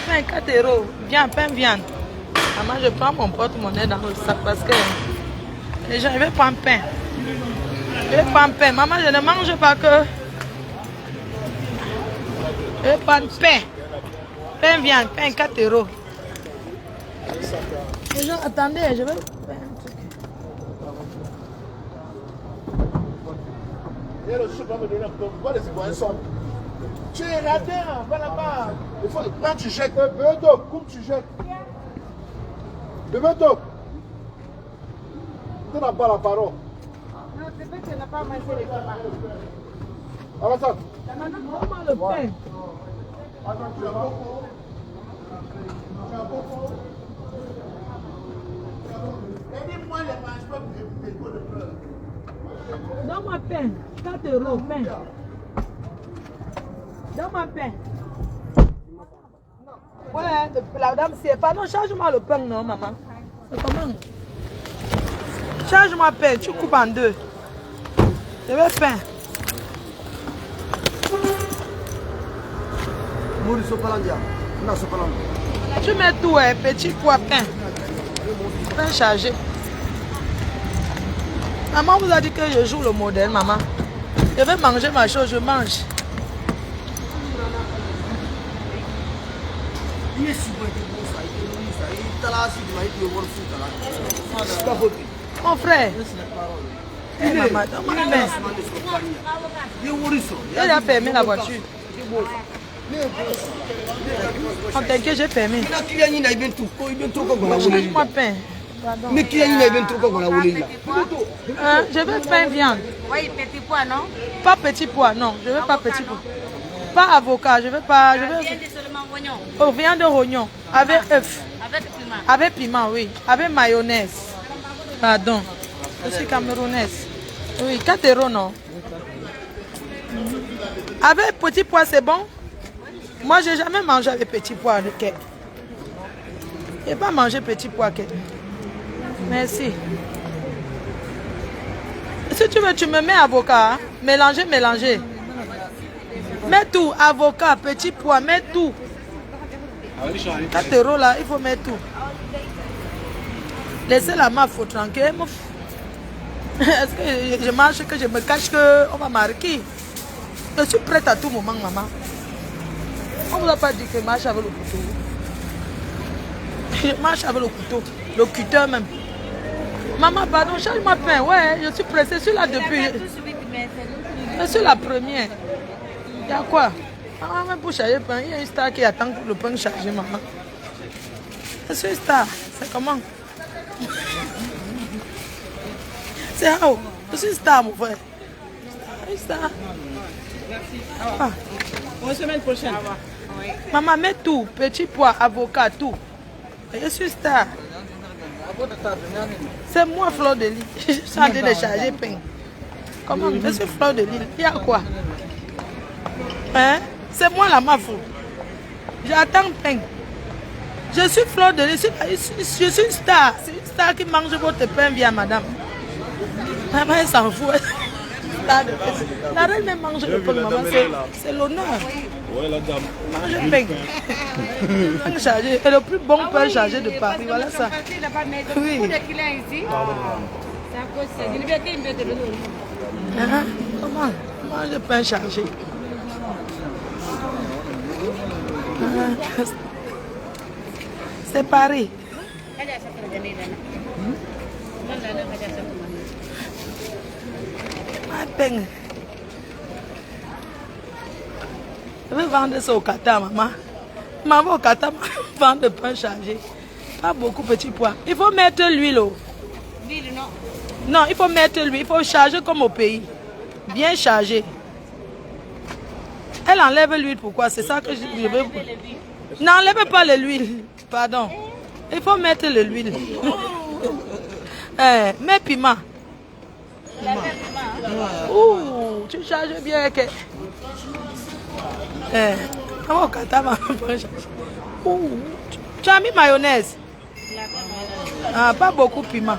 Pain 4 euros. Viens, pain viande. Maman, je prends mon porte-monnaie dans le sac parce que les gens, ils veulent prendre pain. Je vais prendre pain. Maman, je ne mange pas que. Je vais prendre pain. Pain viande, pain 4 euros. Les gens, attendez, je vais. et le chef va me donner un peu. Pourquoi les citoyens sont? Tu es raté, va là-bas. Quand tu jettes, Bebeto, coupe, tu jettes. Bebeto, tu n'as pas la parole. Non, c'est vrai que tu n'as pas mangé les tomates. Alassane. Donne-moi le pain. aidez-moi les mange pas pour éviter de pleurer. Donne-moi pain. 4 euros, pain. Donne-moi pain. Ouais, la dame, c'est pas. Non, charge-moi le pain, non, maman. C'est comment? Charge-moi pain, tu coupes en deux. Je veux pain. Tu mets tout, petit pois, pain. Pain chargé. Maman vous a dit que je joue le modèle, maman. Je vais manger ma chose, je mange. Mon frère. Hey, maman, donne-moi le pain. Il a fermé la voiture. Oh, t'inquiète, j'ai fermé. Change-moi pain. Pardon. Hein, je veux pain viande. Oui, petit pois, non? Pas petit pois, non. Je veux pas petit pois. Pas avocat, je veux pas. Je veux... Viande seulement oignon. Oh, viande de rognon. Avec œuf. Avec piment. Avec piment, oui. Avec mayonnaise. Pardon. Je suis camerounaise. Oui, 4 euros, non. Avec petit pois, c'est bon? Moi, j'ai jamais mangé avec petit pois. Je n'ai pas mangé petit pois. Merci. Si tu veux, tu me mets avocat. Hein? Mélanger, mélanger. Mets tout. Avocat, petit pois, mets tout. 4 euros là, il faut mettre tout. Laissez la ma faute tranquille. Est-ce que je mange, que je me cache, qu'on va marquer? Je suis prête à tout moment, maman. On ne vous a pas dit que je marche avec le couteau. Je marche avec le couteau, le cutter même. Maman, pardon, change-moi pain. Ouais, je suis pressée. Je suis là depuis. Je suis la première. Il y a quoi? Ah, même pour charger le pain, il y a une star qui attend pour le pain chargé, maman. Je suis une star. C'est comment? C'est how? Je suis une star, mon frère. Une star. Ah. Bonne semaine prochaine. Maman, mets tout. Petit pois, avocat, tout. Je suis star. C'est moi, Fleur de Lys. Je suis en train de charger pain. Comment? Je suis Fleur de Lys. Il y a quoi? Hein? C'est moi la mafou. J'attends pain. Je suis Fleur de Lys. Je suis une star. C'est une star qui mange votre pain via madame. Maman, elle s'en fout. La reine même mange le pain, maman. C'est l'honneur. Ouais, la dame. Mange le pain. Pain chargé. Et le plus bon pain chargé de Paris. Voilà ça. Oui. Comment? Mange le pain chargé. C'est Paris. Un pain. Je vais vendre ça au Qatar, maman. Maman au Qatar vend le pain chargé. Pas beaucoup petit pois. Il faut mettre l'huile. L'huile, non. Non, il faut mettre l'huile. Il faut charger comme au pays. Bien chargé. Elle enlève l'huile, pourquoi? C'est ça que je veux. N'enlève pas l'huile. Pardon. Il faut mettre l'huile. Mets piment. Ouh, tu charges bien. Tu as mis mayonnaise. Ah, pas beaucoup piment.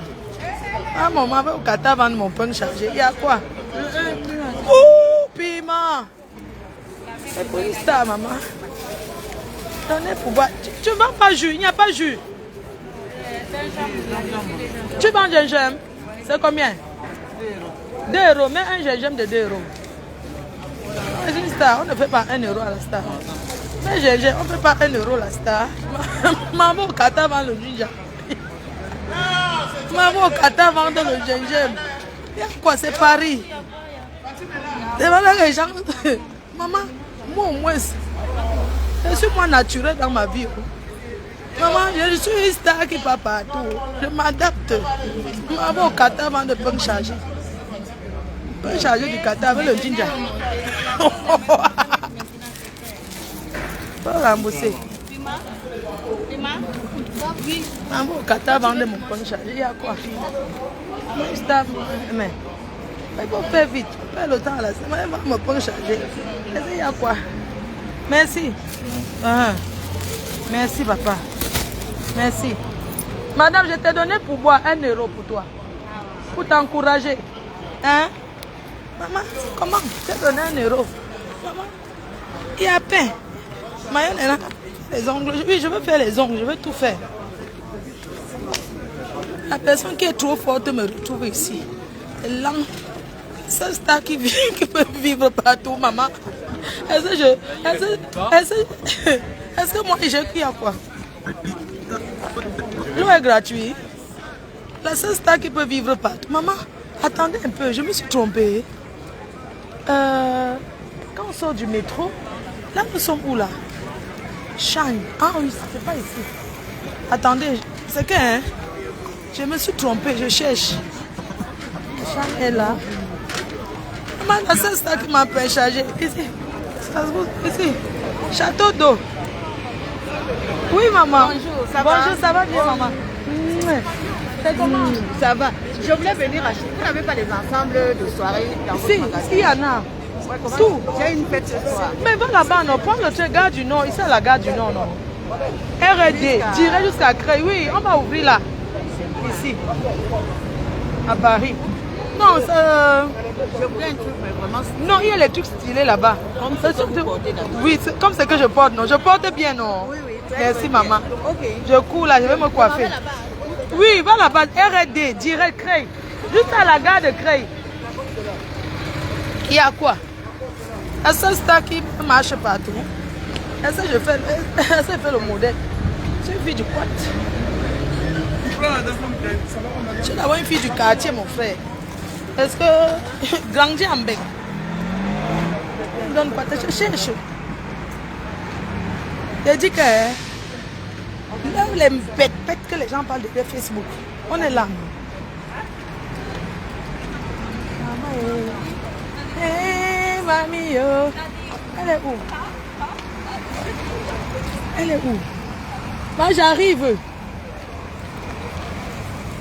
Ah, maman va au Qatar vendre mon pain chargé. Il y a quoi? Ouh, piment. C'est pour ça, maman. Donnez pour boire. Tu vends pas jus, il n'y a pas jus. Tu vends gingembre. C'est combien? 2 euros. Mais un gingembre de 2 euros. C'est une star, on ne fait pas 1 euro à la star. Mais gingembre, on ne fait pas 1 euro à la star. Maman au Qatar vend le gingembre. Maman au Qatar vend le gingembre. Il y a quoi? C'est Paris. C'est voilà les gens. Maman, moi au moins, je suis moi naturel dans ma vie. Maman, je suis une star qui part partout. Je m'adapte. Maman au Qatar vend le pain chargé. Pain chargé du Qatar avec le ginger. Faut rembourser. Maman au Qatar vend mon pain chargé. Il y a quoi? Mais il faut faire vite. Faire le temps à la semaine. Mon pain chargé. Il y a quoi? Merci. Merci, papa. Merci. Madame, je t'ai donné pour boire 1 euro pour toi. Pour t'encourager. Hein? Maman, comment? Je t'ai donné 1 euro. Maman, il y a pain. Mayonnaise, les ongles. Oui, je veux faire les ongles. Je veux tout faire. La personne qui est trop forte me retrouve ici. Elle lent. C'est ça qui peut vivre partout, maman. Est-ce que moi j'ai écrit à quoi? L'eau est gratuite. La seule star qui peut vivre partout. Maman, attendez un peu, je me suis trompée. Quand on sort du métro, là nous sommes où là? Shine. Ah oui, c'est pas ici. Attendez, c'est que hein? Je me suis trompée, je cherche. Shine est là. Maman, la seule star qui m'a fait charger. Ici. Ici. Château d'eau. Oui, maman. Bonjour, ça Bonjour, ça va bien, maman. C'est comment? Ça va. Je voulais venir acheter. Vous n'avez pas les ensembles de soirée dans votre magasin? Si, il y en a. Ouais, comment? Tout. J'ai une fête ce soir. Mais va là-bas, non. Prends le train Gare du Nord. Ici, à la Gare du Nord, non. R&D, direct jusqu'à Creil. Oui, on va ouvrir là. Ici. À Paris. Non, ça... Je voulais un truc, mais vraiment... Non, il y a les trucs stylés là-bas. Comme ça que vous portez d'habitude. Oui, c'est comme ce que je porte, non. Je porte bien, non. Oui, oui. Merci, maman. Ok. Je cours là, je vais me coiffer. Oui, va là-bas. R&D, direct Creil. Juste à la gare de Creil. Il y a quoi? La seule star qui marche partout. Est-ce que je fais le modèle? Je suis une fille du quart. Je suis d'abord une fille du quartier, mon frère. Est-ce que grandi en bec? On donne quoi? Je cherche. Je dis que là où les bêtes que les gens parlent de Facebook, on est là. Hé, mamie, elle est où? Elle est où? Moi, j'arrive.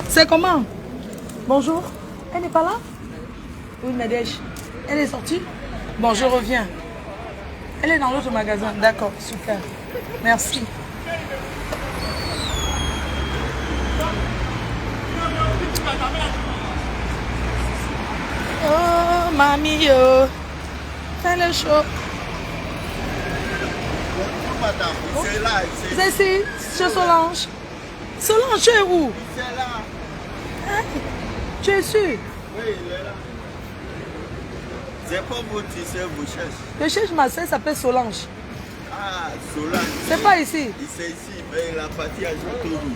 C'est comment? Bonjour. Elle n'est pas là? Oui, Nadège. Elle est sortie? Bon, je reviens. Elle est dans l'autre magasin. D'accord, super. Merci. Oh, mamie, yo. Fais le show. Madame, c'est là. C'est ici, chez Solange. Solange, tu es où? C'est là. Hein? Tu es sûr? Oui, il est là. C'est pas vous tisser, vous cherchez. Je cherche ma soeur, elle s'appelle Solange. Ah, Solange. C'est pas ici. C'est ici, mais la partie à Châteauroux.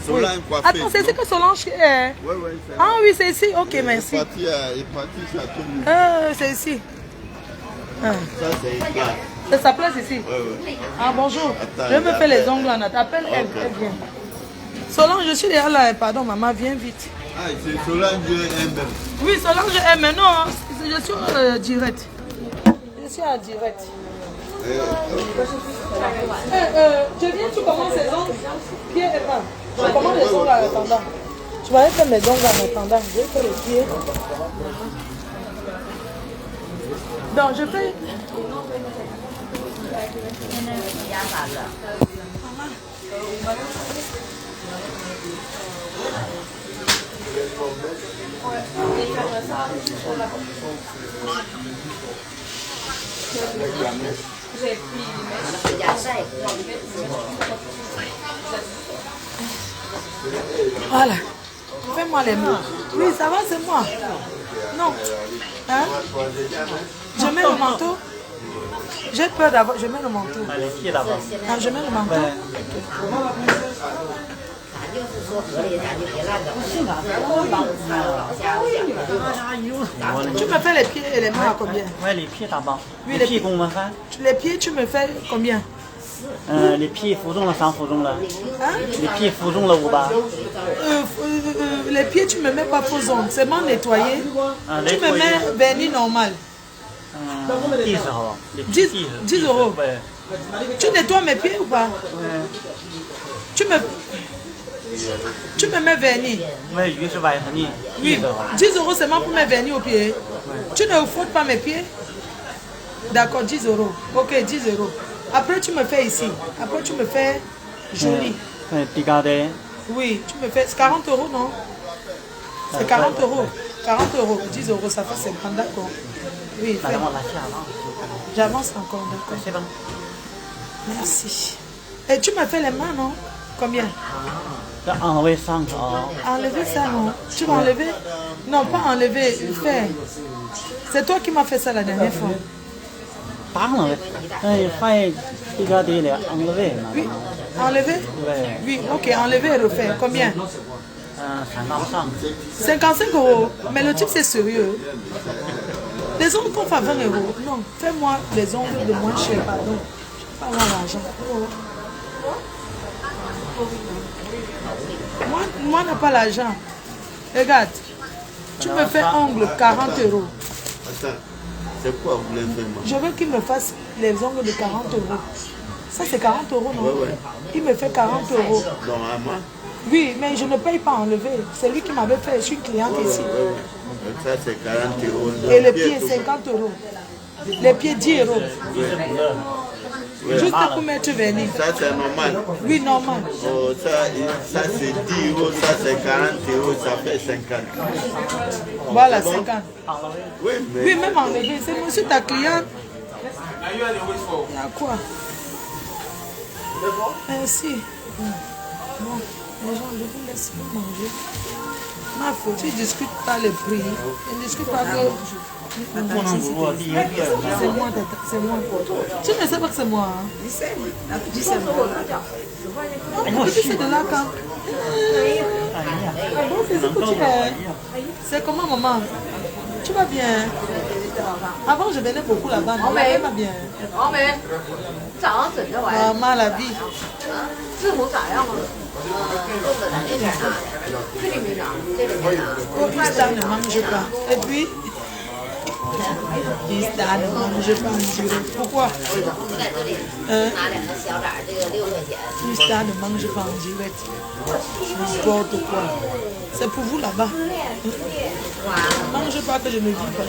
Solange coiffée. Attends, c'est ici que Solange est. Oui, oui, c'est là. Ah oui, c'est ici. Ok, merci. La partie à Châteauroux. C'est ici. Ah. Ça, c'est une place. C'est sa place ici. Oui, oui. Ah bonjour. Attends, Je me fais les appelle. ongles en attendant. Appelle elle, Ok. elle vient. Solange, je suis déjà là. Pardon, maman, viens vite. Ah, c'est Solange M. Oui, Solange est maintenant. Je suis direct. Je suis en direct. Je viens, tu commences les ongles. Pieds et mains. Je commence les ongles en attendant. Je vais aller faire mes ongles en attendant. Je vais faire les pieds. Donc, je fais. Voilà. Fais-moi les mots. Oui, ça va, c'est moi. Non. Hein? Je mets le manteau. J'ai peur d'avoir. Je mets le manteau. Les pieds d'abord. Ah, je mets le manteau. Tu me fais les pieds et les mains à combien? Ouais, les pieds d'abord. Oui, les pieds qu'on me fait. Les pieds, tu me fais combien? Les pieds浮动了3分钟了。 Hein? Les pieds浮动了5把。 Les pieds, tu me mets pas faux ongles, c'est bon nettoyer. Tu me mets vernis normal. 10好。 10 euros. Ouais. Tu nettoies mes pieds ou pas? Tu me mets vernis. Ouais, 鱼是外层的。 Oui, 10 euros seulement pour mes vernis aux pieds. Tu ne frottes pas mes pieds? D'accord, 10 euros. Ok, 10 euros. Après, tu me fais ici. Après, tu me fais joli. Regardez. Oui, tu me fais 40 euros, non? C'est 40 euros. 40 euros. 10 euros, ça fait 50, d'accord. Oui, fais. J'avance encore, d'accord. C'est bon. Merci. Et tu me fais les mains, non? Combien? Enlever 5 好。 Enlever ça, non? Tu vas enlever? Non, pas enlever, faire. C'est toi qui m'as fait ça la dernière fois. Pas enlever. Regardez les enlever. Oui, enlever? Ouais. Oui, ok, enlever et refaire. Combien? 55. 55 euros. Mais le type, c'est sérieux. Les ongles qu'on fait 20 euros. Non, fais-moi les ongles de moins cher, pardon. Je ne vais pas avoir l'argent. Moi, je n'ai pas l'argent. Regarde, tu me fais ongles 40 euros. Attends, c'est quoi vous voulez faire, moi? Je veux qu'il me fasse les ongles de 40 euros. Ça, c'est 40 euros, non? Ouais, ouais. Il me fait 40 euros. Non, à moi. Oui, mais je ne paye pas enlever. C'est lui qui m'avait fait. Je suis cliente ici. Ça, c'est 40 euros. Et les pieds, 50 euros. Les pieds, 10 euros. Juste pour mettre vernis. Ça, c'est normal. Oui, normal. Oh, ça c'est 10 euros, ça c'est 40 euros, ça fait 50. Voilà, 50. Oui, mais Oui, même enlever. C'est monsieur ta cliente. Il y a quoi? Merci. Bon, les gens, je vous laisse manger. Ma faute, tu ne discutes pas le prix. Tu ne discutes pas que... C'est moi, c'est moi. Tu ne sais pas que c'est moi. Hein? Dis c'est moi. Non, tu sais de là quand... Ah bon, c'est ce que tu es. C'est comment, maman? Tu vas bien? Avant, je venais beaucoup là-bas. Non, elle va bien. Maman, la vie. Oh, Ista ne mange pas. Et puis, Ista ne mange pas en direct. Pourquoi? Ista ne mange pas en direct. N'importe quoi. C'est pour vous là-bas. Ne mangez pas que je me vis pas.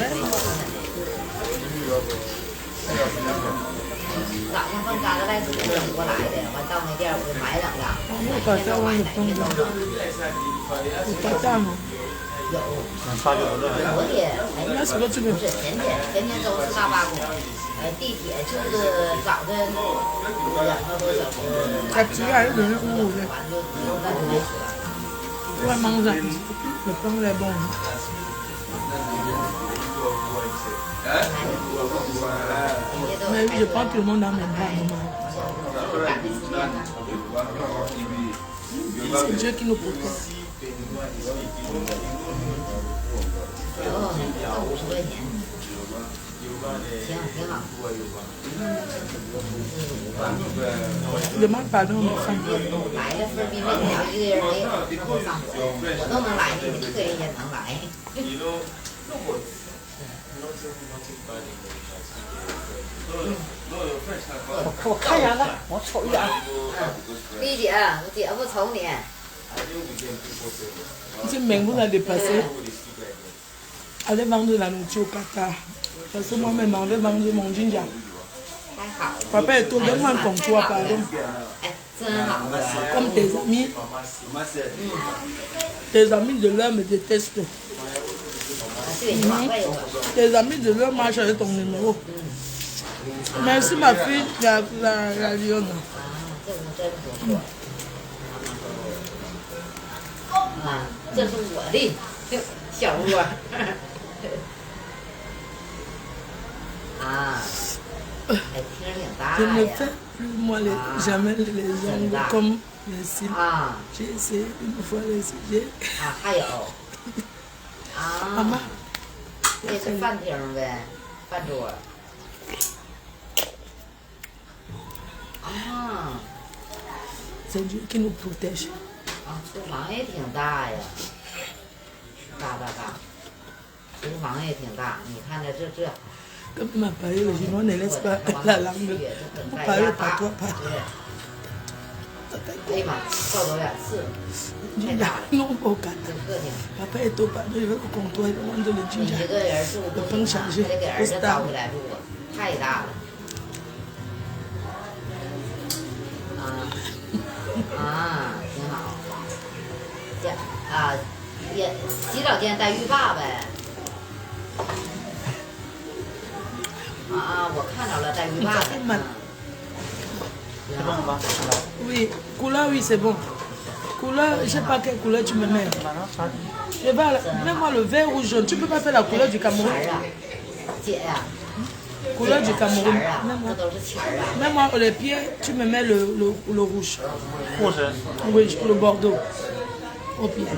早上放3个外出整过来的，完到那店我就买2个，把这往里放着，有炸酱吗？有。8、9个。昨天那什么这个？不是前天周4大罢工，地铁就是早晨2个多小时，他只还是人物的，完就又再就没吃了。我忙着，我刚来bon。Mais je pense que tout le monde n'a même pas c'est Dieu qui nous protège. 50块钱，挺好。Demande pardon aux femmes. 来了份米面条，一个人没有，那不上火，我都能来，你一个人也能来。我看一眼来，我瞅一眼。丽姐，我姐夫瞅你。C'est même vous a dépassé. Allez vendre la nourriture au Qatar. Parce que moi-même, je vais vendre mon ginger. Papa est tout devant comme toi, pardon. Comme tes amis. Tes amis de l'heure me détestent. Tes amis de l'heure marchent avec ton numéro. Merci ma fille, la lionne. 这是我的小窝。啊，哎，厅挺大 Je 呀。 ne fais plus moi jamais les ongles comme les cils. 啊 J'ai essayé une fois les cils. 啊，还有。啊。妈妈，这是饭厅呗，饭桌。啊。 C'est Dieu qui nous protège. 啊，厨房也挺大呀，大。厨房也挺大，你看着这。 Comme il m'a parlé, le chinois ne laisse pas la langue. Vous parlez par toi, par toi. 哎呀妈，到多远是？太大了。 Non, au Qatar. 这客厅。 Papa est au pardon, il veut qu'on doit demander le 你 ginger. 一个人住不行啊，还得给儿子招回来住啊，太大了。挺好。也洗澡间带浴霸呗。我看着了，带浴霸的。Oui, couleur, oui, c'est bon. Couleur, je sais pas quelle couleur tu me mets. Je vais, mets-moi le vert ou jaune. Tu peux pas faire la couleur du Cameroun. Couleur du Cameroun. Mets-moi les pieds, tu me mets le rouge. Oui, le bordeaux. Au pied. Tu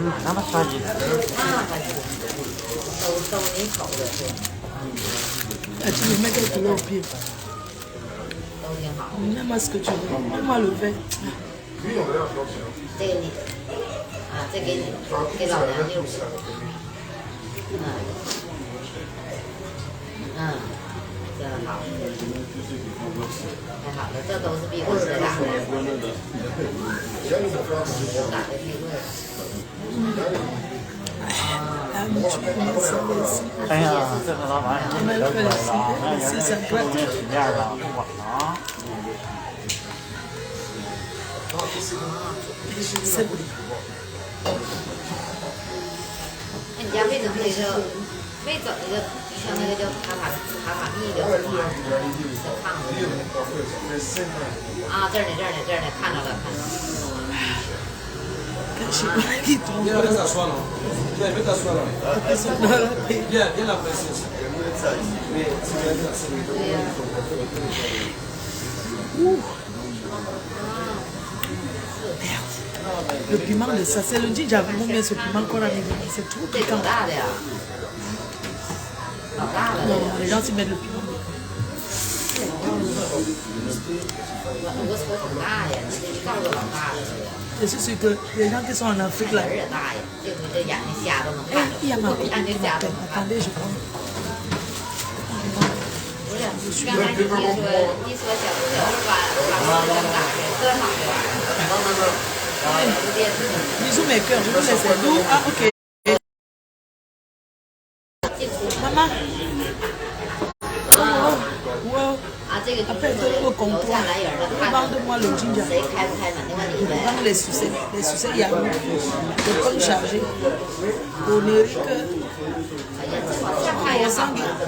me mets quelle couleur au pied. Mets-moi ce que tu veux. Mets-moi le vert. 这个你，这给老娘6个。真好，太好了，这都是壁柜的打的，打的壁柜。哎呀，这个老板也没得亏了，那也是后面洗面的，不管了啊。 那你家没整那个，像那个叫榻榻米的什么小炕子？这儿呢，看着了。Viens, viens t'asseoir là. Viens t'asseoir là. Viens la princesse. Le piment de ça, c'est le ginger vraiment bien ce piment qu'on a mis dedans, c'est trop piquant. Les gens s'y mettent le piment. Je suis sûr que les gens qui sont en Afrique là, il y a ma copine qui m'appelle. Attendez, je prends. 不是，刚才你说小把这么大多好玩，Bisous mes cœurs, je vous laisse d'où? Ah ok. Maman. Wow. 这个 Après, au comptoir, vende-moi le ginger. Vendre les sucettes. Les sucettes, il y a le pommes chargées. Au nérique.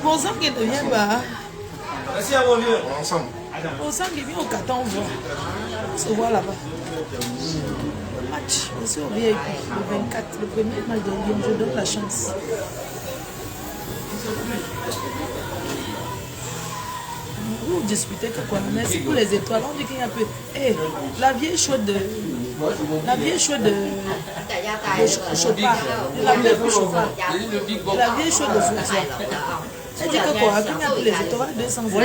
Mon sang qui ne vient pas. Merci à vos vieux. Ensemble. Mon sang qui vient au carton, on voit. On se voit là-bas. Match, je suis au VIP, le 24, le premier match de Lyon, je donne la chance. Vous disputez que quoi? Merci pour les étoiles. On dit qu'il y a un peu. Eh, la vieille chaude de. La vieille chaude de. Chopard. La vieille chaude. La vieille chaude de François. Elle dit que quoi? Quand il y a plus les étoiles, 200 euros.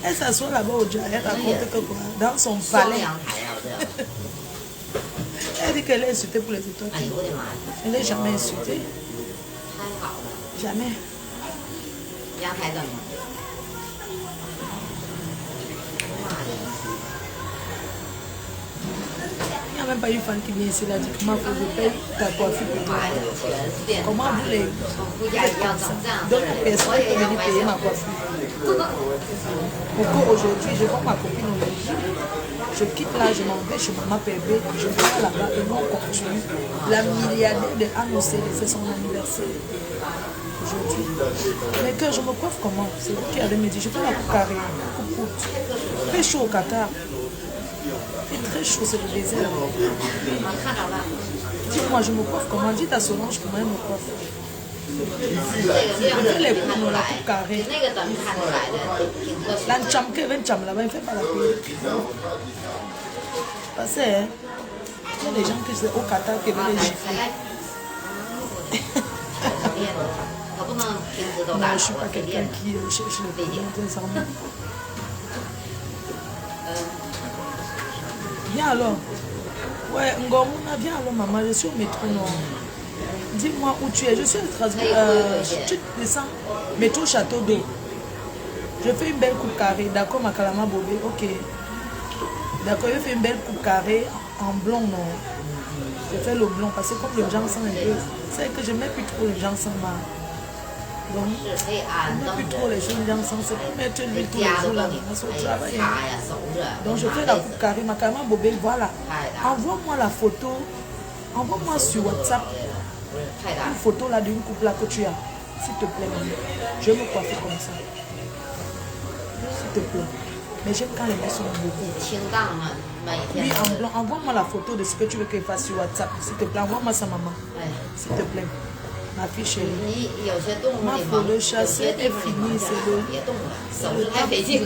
Elle s'assoit là-bas au Dja, elle raconte que quoi? Dans son palais. Elle dit qu'elle est insultée pour les étoiles. Elle n'est jamais insultée. Jamais. Il n'y a même pas une femme qui vient ici, elle a dit comment je paye ta coiffure pour toi. Comment vous les faites comme ça? Donc personne ne peut venir payer ma coiffure. Pourquoi aujourd'hui, je vois ma copine aujourd'hui, je quitte là, je m'en vais chez maman Pébé, je vais là-bas et on continue. La milliardaire de annoncé fait son anniversaire aujourd'hui. Mais que je me coiffe comment? C'est vous qui allez me dire, je fais la coupe carrée, coupe courte. Il fait chaud au Qatar. Il fait très chaud, c'est le désert. Dis-moi, je me coiffe comment? Dites à Solange comment elle me coiffe. Je fais les coupes dans la coupe carrée. L'enchamke, l'encham là-bas, il ne fait pas la coupe. Parce que, il y a des gens qui sont au Qatar qui veulent les gifler. Non, je ne suis pas quelqu'un qui cherche le pognon, sincèrement. Viens alors. Ouais, Ngomuna, viens alors, maman, je suis au métro nord. Dis-moi où tu es. Je suis à Strasbourg. Tu descends, métro Château d'Eau. Je fais une belle coupe carrée. D'accord, ma Kalama Bobé. Ok. D'accord, je fais une belle coupe carrée en blond, non. Je fais le blond parce que comme les gens sont un peu. C'est que je ne mets plus trop les gens sans marre. Donc, je ne mets plus trop les gens sans. C'est pour mettre l'huile tous les jours là. Donc, je fais la coupe carrée. Ma Kalama Bobé, voilà. Envoie-moi la photo. Envoie-moi sur WhatsApp. Une photo là d'une coupe là que tu as. S'il te plaît, maman. Je vais me coiffer comme ça. S'il te plaît. Mais j'aime quand les mecs sont beaucoup. Oui, en blanc. Envoie-moi la photo de ce que tu veux qu'elle fasse sur WhatsApp. S'il te plaît, envoie-moi ça, maman. S'il te plaît. Ma fille chérie. Ma faut le chasser est fini. C'est le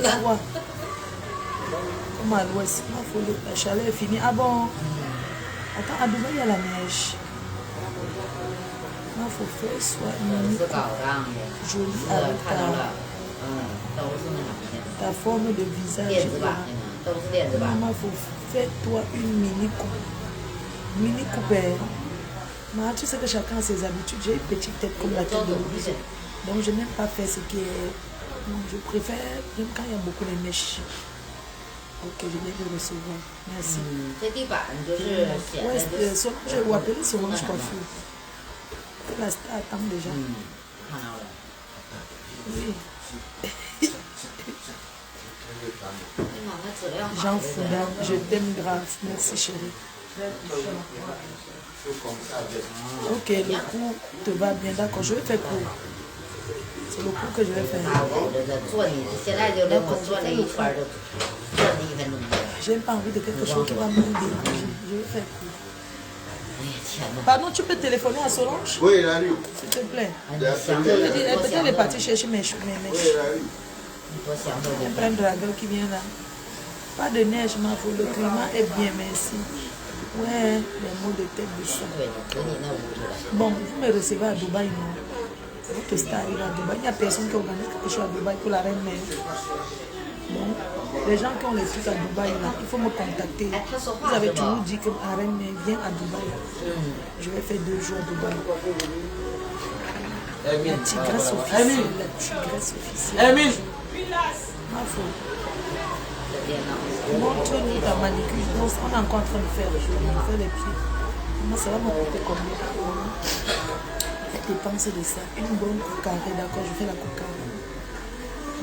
froid. Comme à l'ouest. Ma faut la chaleur est finie. Ah bon? Attends, à Dubaï, il y a la neige. Il faut faire soit une jolie avec ta forme de visage. Maman, il faut faire toi une mini coupe. Mini coupe. Mais tu sais que chacun a ses habitudes. J'ai une petite tête comme la tête de Louise. Donc je n'aime pas faire ce qui est. Je préfère, même quand il y a beaucoup de mèches. Ok, je viens de recevoir. Merci. Ouais, je vais vous appeler Solange Coiffure. La star attend déjà. Oui. Jean Fouda, je t'aime grave. Merci chérie. Ok, le coup te va bien, d'accord. Je vais faire court. C'est le coup que je vais faire. J'ai pas envie de quelque chose qui va me déranger. Je vais faire court. Pardon, tu peux téléphoner à Solange? Oui, il arrive. S'il te plaît. Peut-être elle est partie chercher mes mèches. Il y a plein de dragons qui viennent là. Pas de neige, ma foi. Le climat est bien, merci. Ouais, les mots de tête de ça. Bon, vous me recevez à Dubaï, non? Votre star arrive à Dubaï. Il n'y a personne qui organise quelque chose à Dubaï pour la reine mère. Bon, les gens qui ont les trucs à Dubaï, là, il faut me contacter. Vous avez toujours dit que la reine mère vient à Dubaï. Je vais faire 2 jours à Dubaï. La tigresse officielle. La tigresse officielle. Ma faute. Montre-nous ta manicure. On est encore en train de faire les pieds. Moi, ça va me coûter combien? Je dépense de ça. Une bonne coupe carrée, d'accord? Je fais la coupe carrée.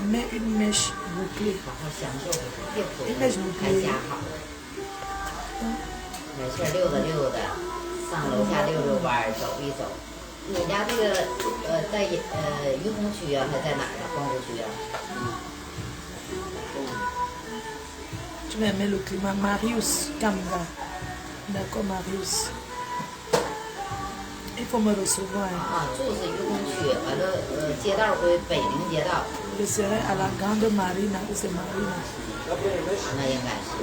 mets une mèche bouclée. 好好享受越苦 Une mèche 还 bouclée. 加好。没事儿溜达溜达，上楼下溜溜弯儿，走一走。你家这个在渔洪区啊，还在哪儿啊？光湖区啊？ Tu vas aimer le climat. Marius Kamga. D'accord, Marius. Il faut me recevoir. 啊，住是渔洪区，完了街道归北宁街道， Je serai à la grande marina. Où c'est marina? 那应该是。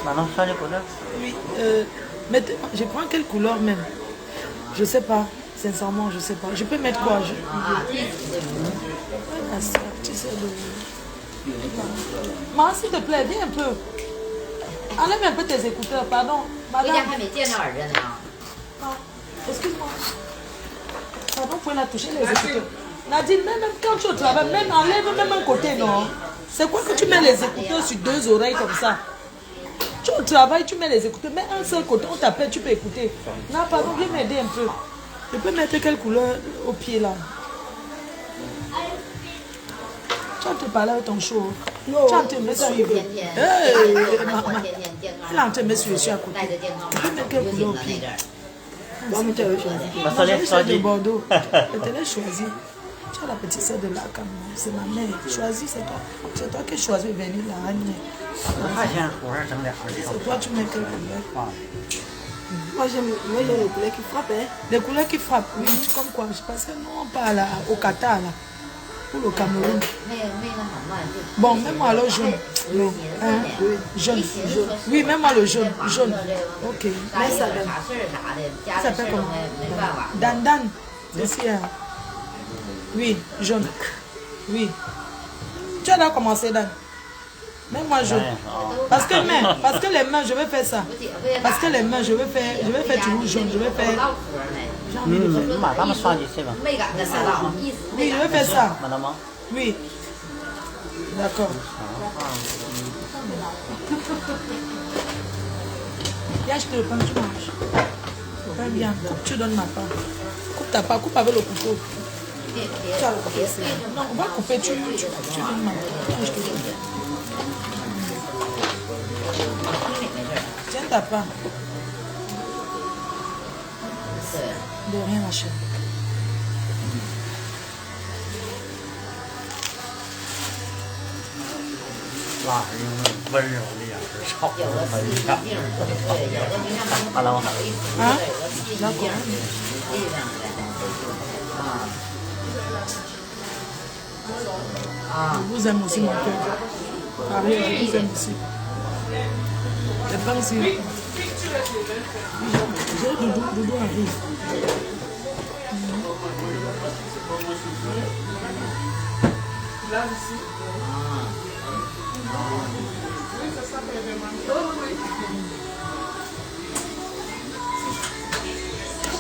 Maintenant, ça, les couleurs. Oui. Je prends quelle couleur même? Je sais pas. Sincèrement, je sais pas. Je peux mettre quoi? 啊，这是Ah, ça, tu sais, Maman, s'il te plaît, viens un peu. Enlève un peu tes écouteurs, pardon. 回家 Madame. 还没见着儿子呢。 Ah, excuse-moi. Pardon, vous pouvez la toucher les écouteurs. Nadine, même quand tu travailles, même enlève même un côté, non? C'est quoi que tu mets les écouteurs sur deux oreilles comme ça? Tu au travail, tu mets les écouteurs, mets un seul côté, on t'appelle, tu peux écouter. Non, pardon, viens m'aider un peu. Je peux mettre quelle couleur au pied là? Tu vas te parler avec ton show. Tu vas te me suivre. 天天， Hey, 妈 maman. 天天健康， Elle est en train de me suivre, je suis à côté. 带着健康 Tu 码 peux mettre quelle 就 couleur 行 au 了那 pied? 阵儿。 Non, je vais choisir de Bordeaux. Je te l'ai choisi. Tu as la petite sœur de la Cameroun. C'est ma mère. Choisis, c'est toi. C'est toi qui choisis de venir là. Annie. 5块钱活着整俩儿 C'est toi, tu mets quelle couleur? 啊， Moi, j'aime les couleurs qui frappent. Hein. Les couleurs qui frappent, oui. Comme quoi? Parce que nous, on part là, au Qatar, là. Pour le Cameroun. 没那好慢，就 Bon, mets-moi alors jaune. Non. Hein? Jaune. Oui, mets-moi le jaune. Jaune. Ok. 大姨有啥事儿啥的，家里事儿都没办法。 Dan Dan. C'est ici. Hein? Oui, jaune. Oui. Tu as déjà commencé, Dan? Mets-moi jaune. Parce que les mains, je vais faire ça. Parce que les mains, je vais faire toujours jaune. Je vais faire. 唠嗑呢， J'ai envie de faire. 马咱们上去去吧，没敢跟他唠，意思 Oui, 没 je 敢 vais faire ça. 马大妈。 Oui. D'accord. Viens, je te le prends, tu manges. Très bien. Coupe, tu donnes ma part. Coupe ta part, coupe avec le couteau. 别 Tu as le couteau ici. Non, on va couper, tu donnes ma part. Tiens, je te donne. 没事儿。 Tiens ta part. 对， De rien, ma chérie.辣是用那种温柔的眼神瞅着有个他一洗衣看，镜，对，有的就像他们马大妈。有一次有个洗衣镜，地上的，啊。 Je vous aime aussi, mon cœur. Ariel, je vous aime aussi. Les femmes aussi. J'ai Doudou arrive.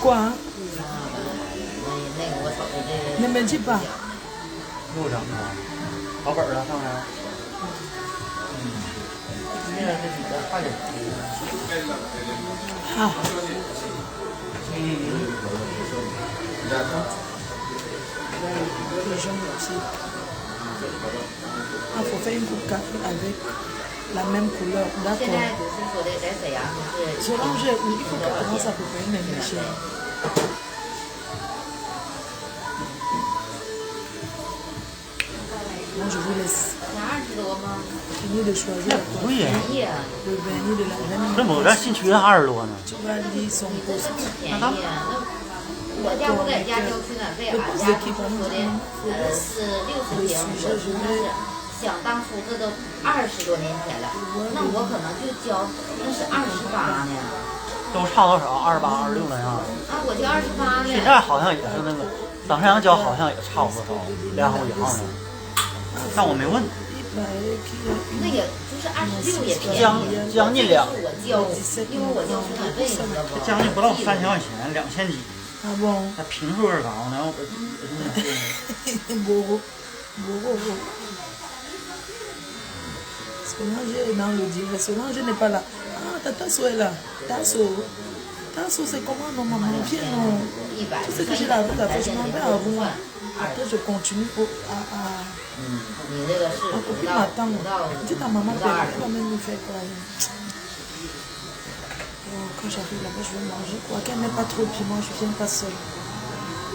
Quoi hein? 那个我瞅着这 Ne me dis pas. 又整啊，跑本了上来。那个这几个快点。 Ah. Le jaune aussi. Ah, faut faire une coupe café avec la même couleur. 现 D'accord. 在不是说的在沈阳就是 Solange, il faut qu'elle commence à préparer mes méchants. Bon, je vous laisse. 才20多吗？ Finir de choisir 贵呀，便宜啊， le vernis de la reine. 这我这新区20多呢。 Tu vas lire son 真 post. 是便宜啊！那我家我在家交取暖费，俺家就是说的是60平，我那是想当初这都20多年前了，那我可能就交那是28呢，都差多少？28、26了呀。啊，我就28现呢。在好像也是那个，当山羊胶好像也差不多少，2好几号呢。但我没问，那个就是26也便宜，将近两，我交，因为我交取暖费，你知道不？将近不到3000块钱，2000几。 Ah bon? 它平数是高呢，我 Bourreau. Bourreau. Solange est dans le direct. Solange n'est pas là. Ah, ta tasso est là. Tasso. Tasso, c'est comment non, maman? Viens, non. Tu sais que j'ai la route à faire. Je m'en vais à Rouen. Après, je continue à 你这个是Ma copine m'attend. Dis ta maman, elle va même nous faire quoi. Quand j'arrive là-bas, je vais manger quoi. Qu'elle n'ait pas trop de piment, je ne viens pas seule.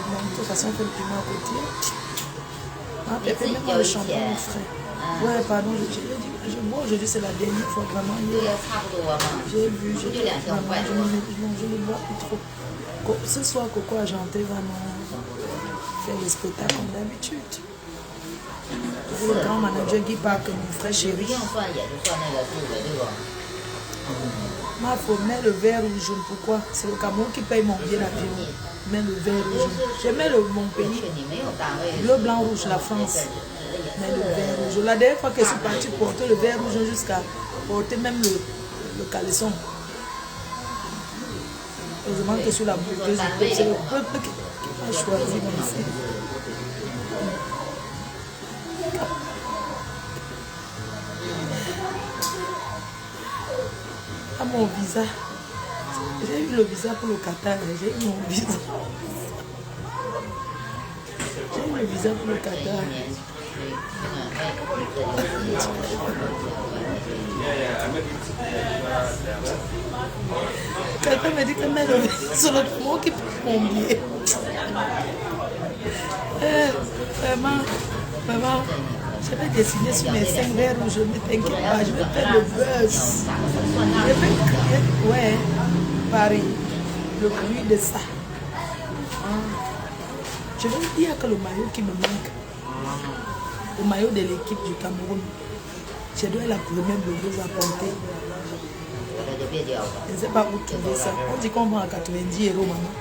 Bon, de toute façon, on fait le piment à côté. Ah, et puis même le shampoing, mon frère. Ouais, pardon, moi aujourd'hui c'est la dernière fois vraiment. 这个差不多嘛， J'ai vu, j'ai 就2,5块 je ne bois plus trop. Ce soir, Coco a chanté vraiment faire le spectacle comme d'habitude. Le grand manager qui parle que mon frère 不 chéri. 硬算也是算那个9.6。 Ma faut mettre le vert ou le jaune. Pourquoi? C'est le Cameroun qui paye mon billet d'avion. Mets le vert ou le jaune. Je mets mon pays. 你没有单位。 Bleu, blanc, rouge, la France. Mais le vert rouge. La dernière fois que je suis partie porter le vert rouge jusqu'à porter même le caleçon. Heureusement que sur la boucleuse, c'est le peuple qui a choisi mon ici. À mon visa. J'ai eu le visa pour le Qatar. J'ai eu mon visa. J'ai eu le visa pour le Qatar. Quelqu'un m'a dit que met le sur le mot qui peut mon billet. Vraiment, je vais dessiner sur mes 5 verres rouges. Je ne t'inquiète pas, je vais faire le buzz. Je vais crier, ouais, Paris, le bruit de ça. Je vais dire que le maillot qui me manque, le maillot de l'équipe du Cameroun, je dois la première blogueuse à porter. Je ne sais pas où trouver ça. On dit qu'on vend à 90 €, maman.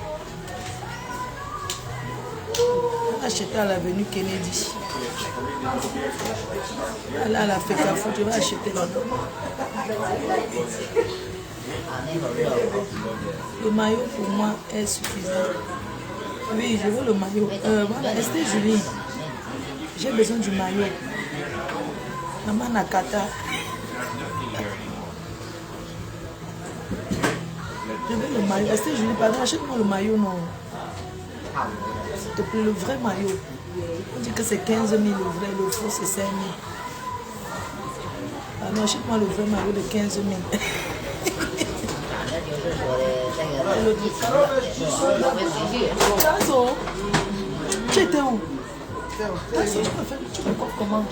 On a acheté à l'avenue Kennedy. Là, elle a fait café, je vais acheter là-bas. Le maillot pour moi est suffisant. Oui, je veux le maillot. Voilà, Esther Julie. J'ai besoin du maillot. Maman Nakata. Je veux le maillot. Esther Julie, pardon, achète-moi le maillot, non. S'il te plaît, le vrai maillot. On dit que c'est 15 000 le vrai, le faux c'est 5 000. Pardon, achète-moi le vrai maillot de 15 000. Tazo, tu étais où? Tazo, tu me coupes comment?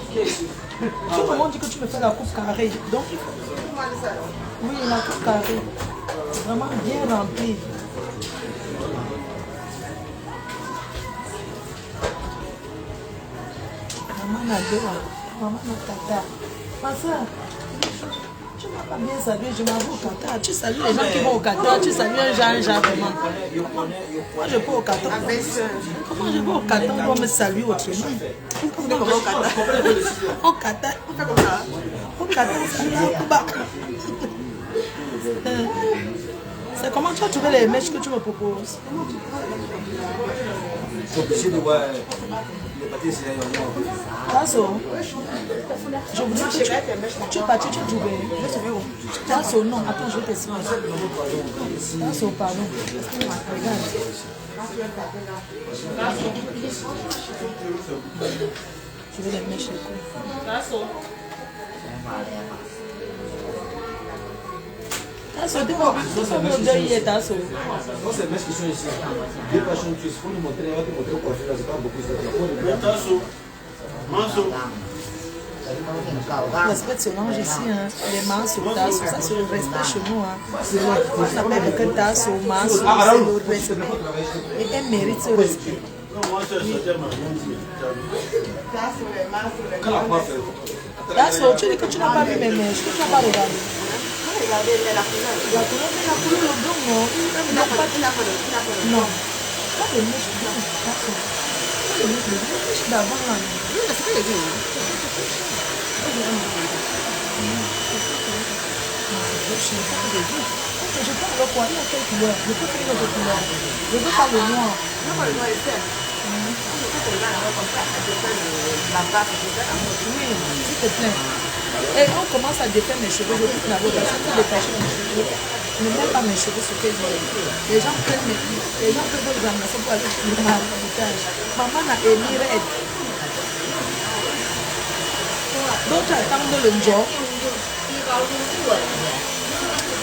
Tout le monde dit que tu me fais la coupe carrée. Donc, oui, la coupe carrée. Vraiment bien remplie. Maman n'a deux, maman n'a Qatar. Ma soeur, tu m'as pas bien salué, je m'en vais au Qatar. Tu salues les gens qui vont au Qatar, tu salues un genre vraiment. Moi je vais au Qatar. Comment je vais au Qatar, on doit me saluer autrement. Comment au Qatar? Au Qatar. Au Qatar, c'est comment tu as trouvé les mèches que tu me proposes? Je suis obligé de voir les papiers. Tasso, je vous dis que tu es parti, tu as trouvé. Tasso, non, attends, je vais t'expliquer. Tasso, pardon. Regarde. Je vais les mettre chez toi. Tasso. Tasso, t'es pas hier, Tasso. Moi, c'est les mecs qui sont ici. Deux personnes qui faut nous montrer, on va te montrer au coiffeur, c'est pas beaucoup de Tasso. Manso. Respect se mange ici, hein. Les manso, Tasso, ça c'est le respect chez nous. Hein. On appelle que Tasso, manso, c'est le respect. Et elle mérite ce respect. Tasso, tu dis que tu n'as pas vu mes mèches, que tu n'as pas regardé. La couleur, le blanc, non. Non. Pas de mèches blanches, Tasso. Pas de mèches d'avant, là. Je prends le quoi, il y a quelle couleur? Je peux prendre l'autre couleur. Je veux pas le noir. Oui, s'il te plaît. Et on commence à défaire mes cheveux, je coupe d'abord parce que détacher mes cheveux. Ne mets pas mes cheveux sur tes yeux. Les gens prennent les gens peuvent les ramasser pour aller sur le massage. Maman a émis raide. D'autres attendent le job.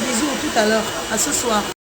Bisous tout à l'heure, à ce soir.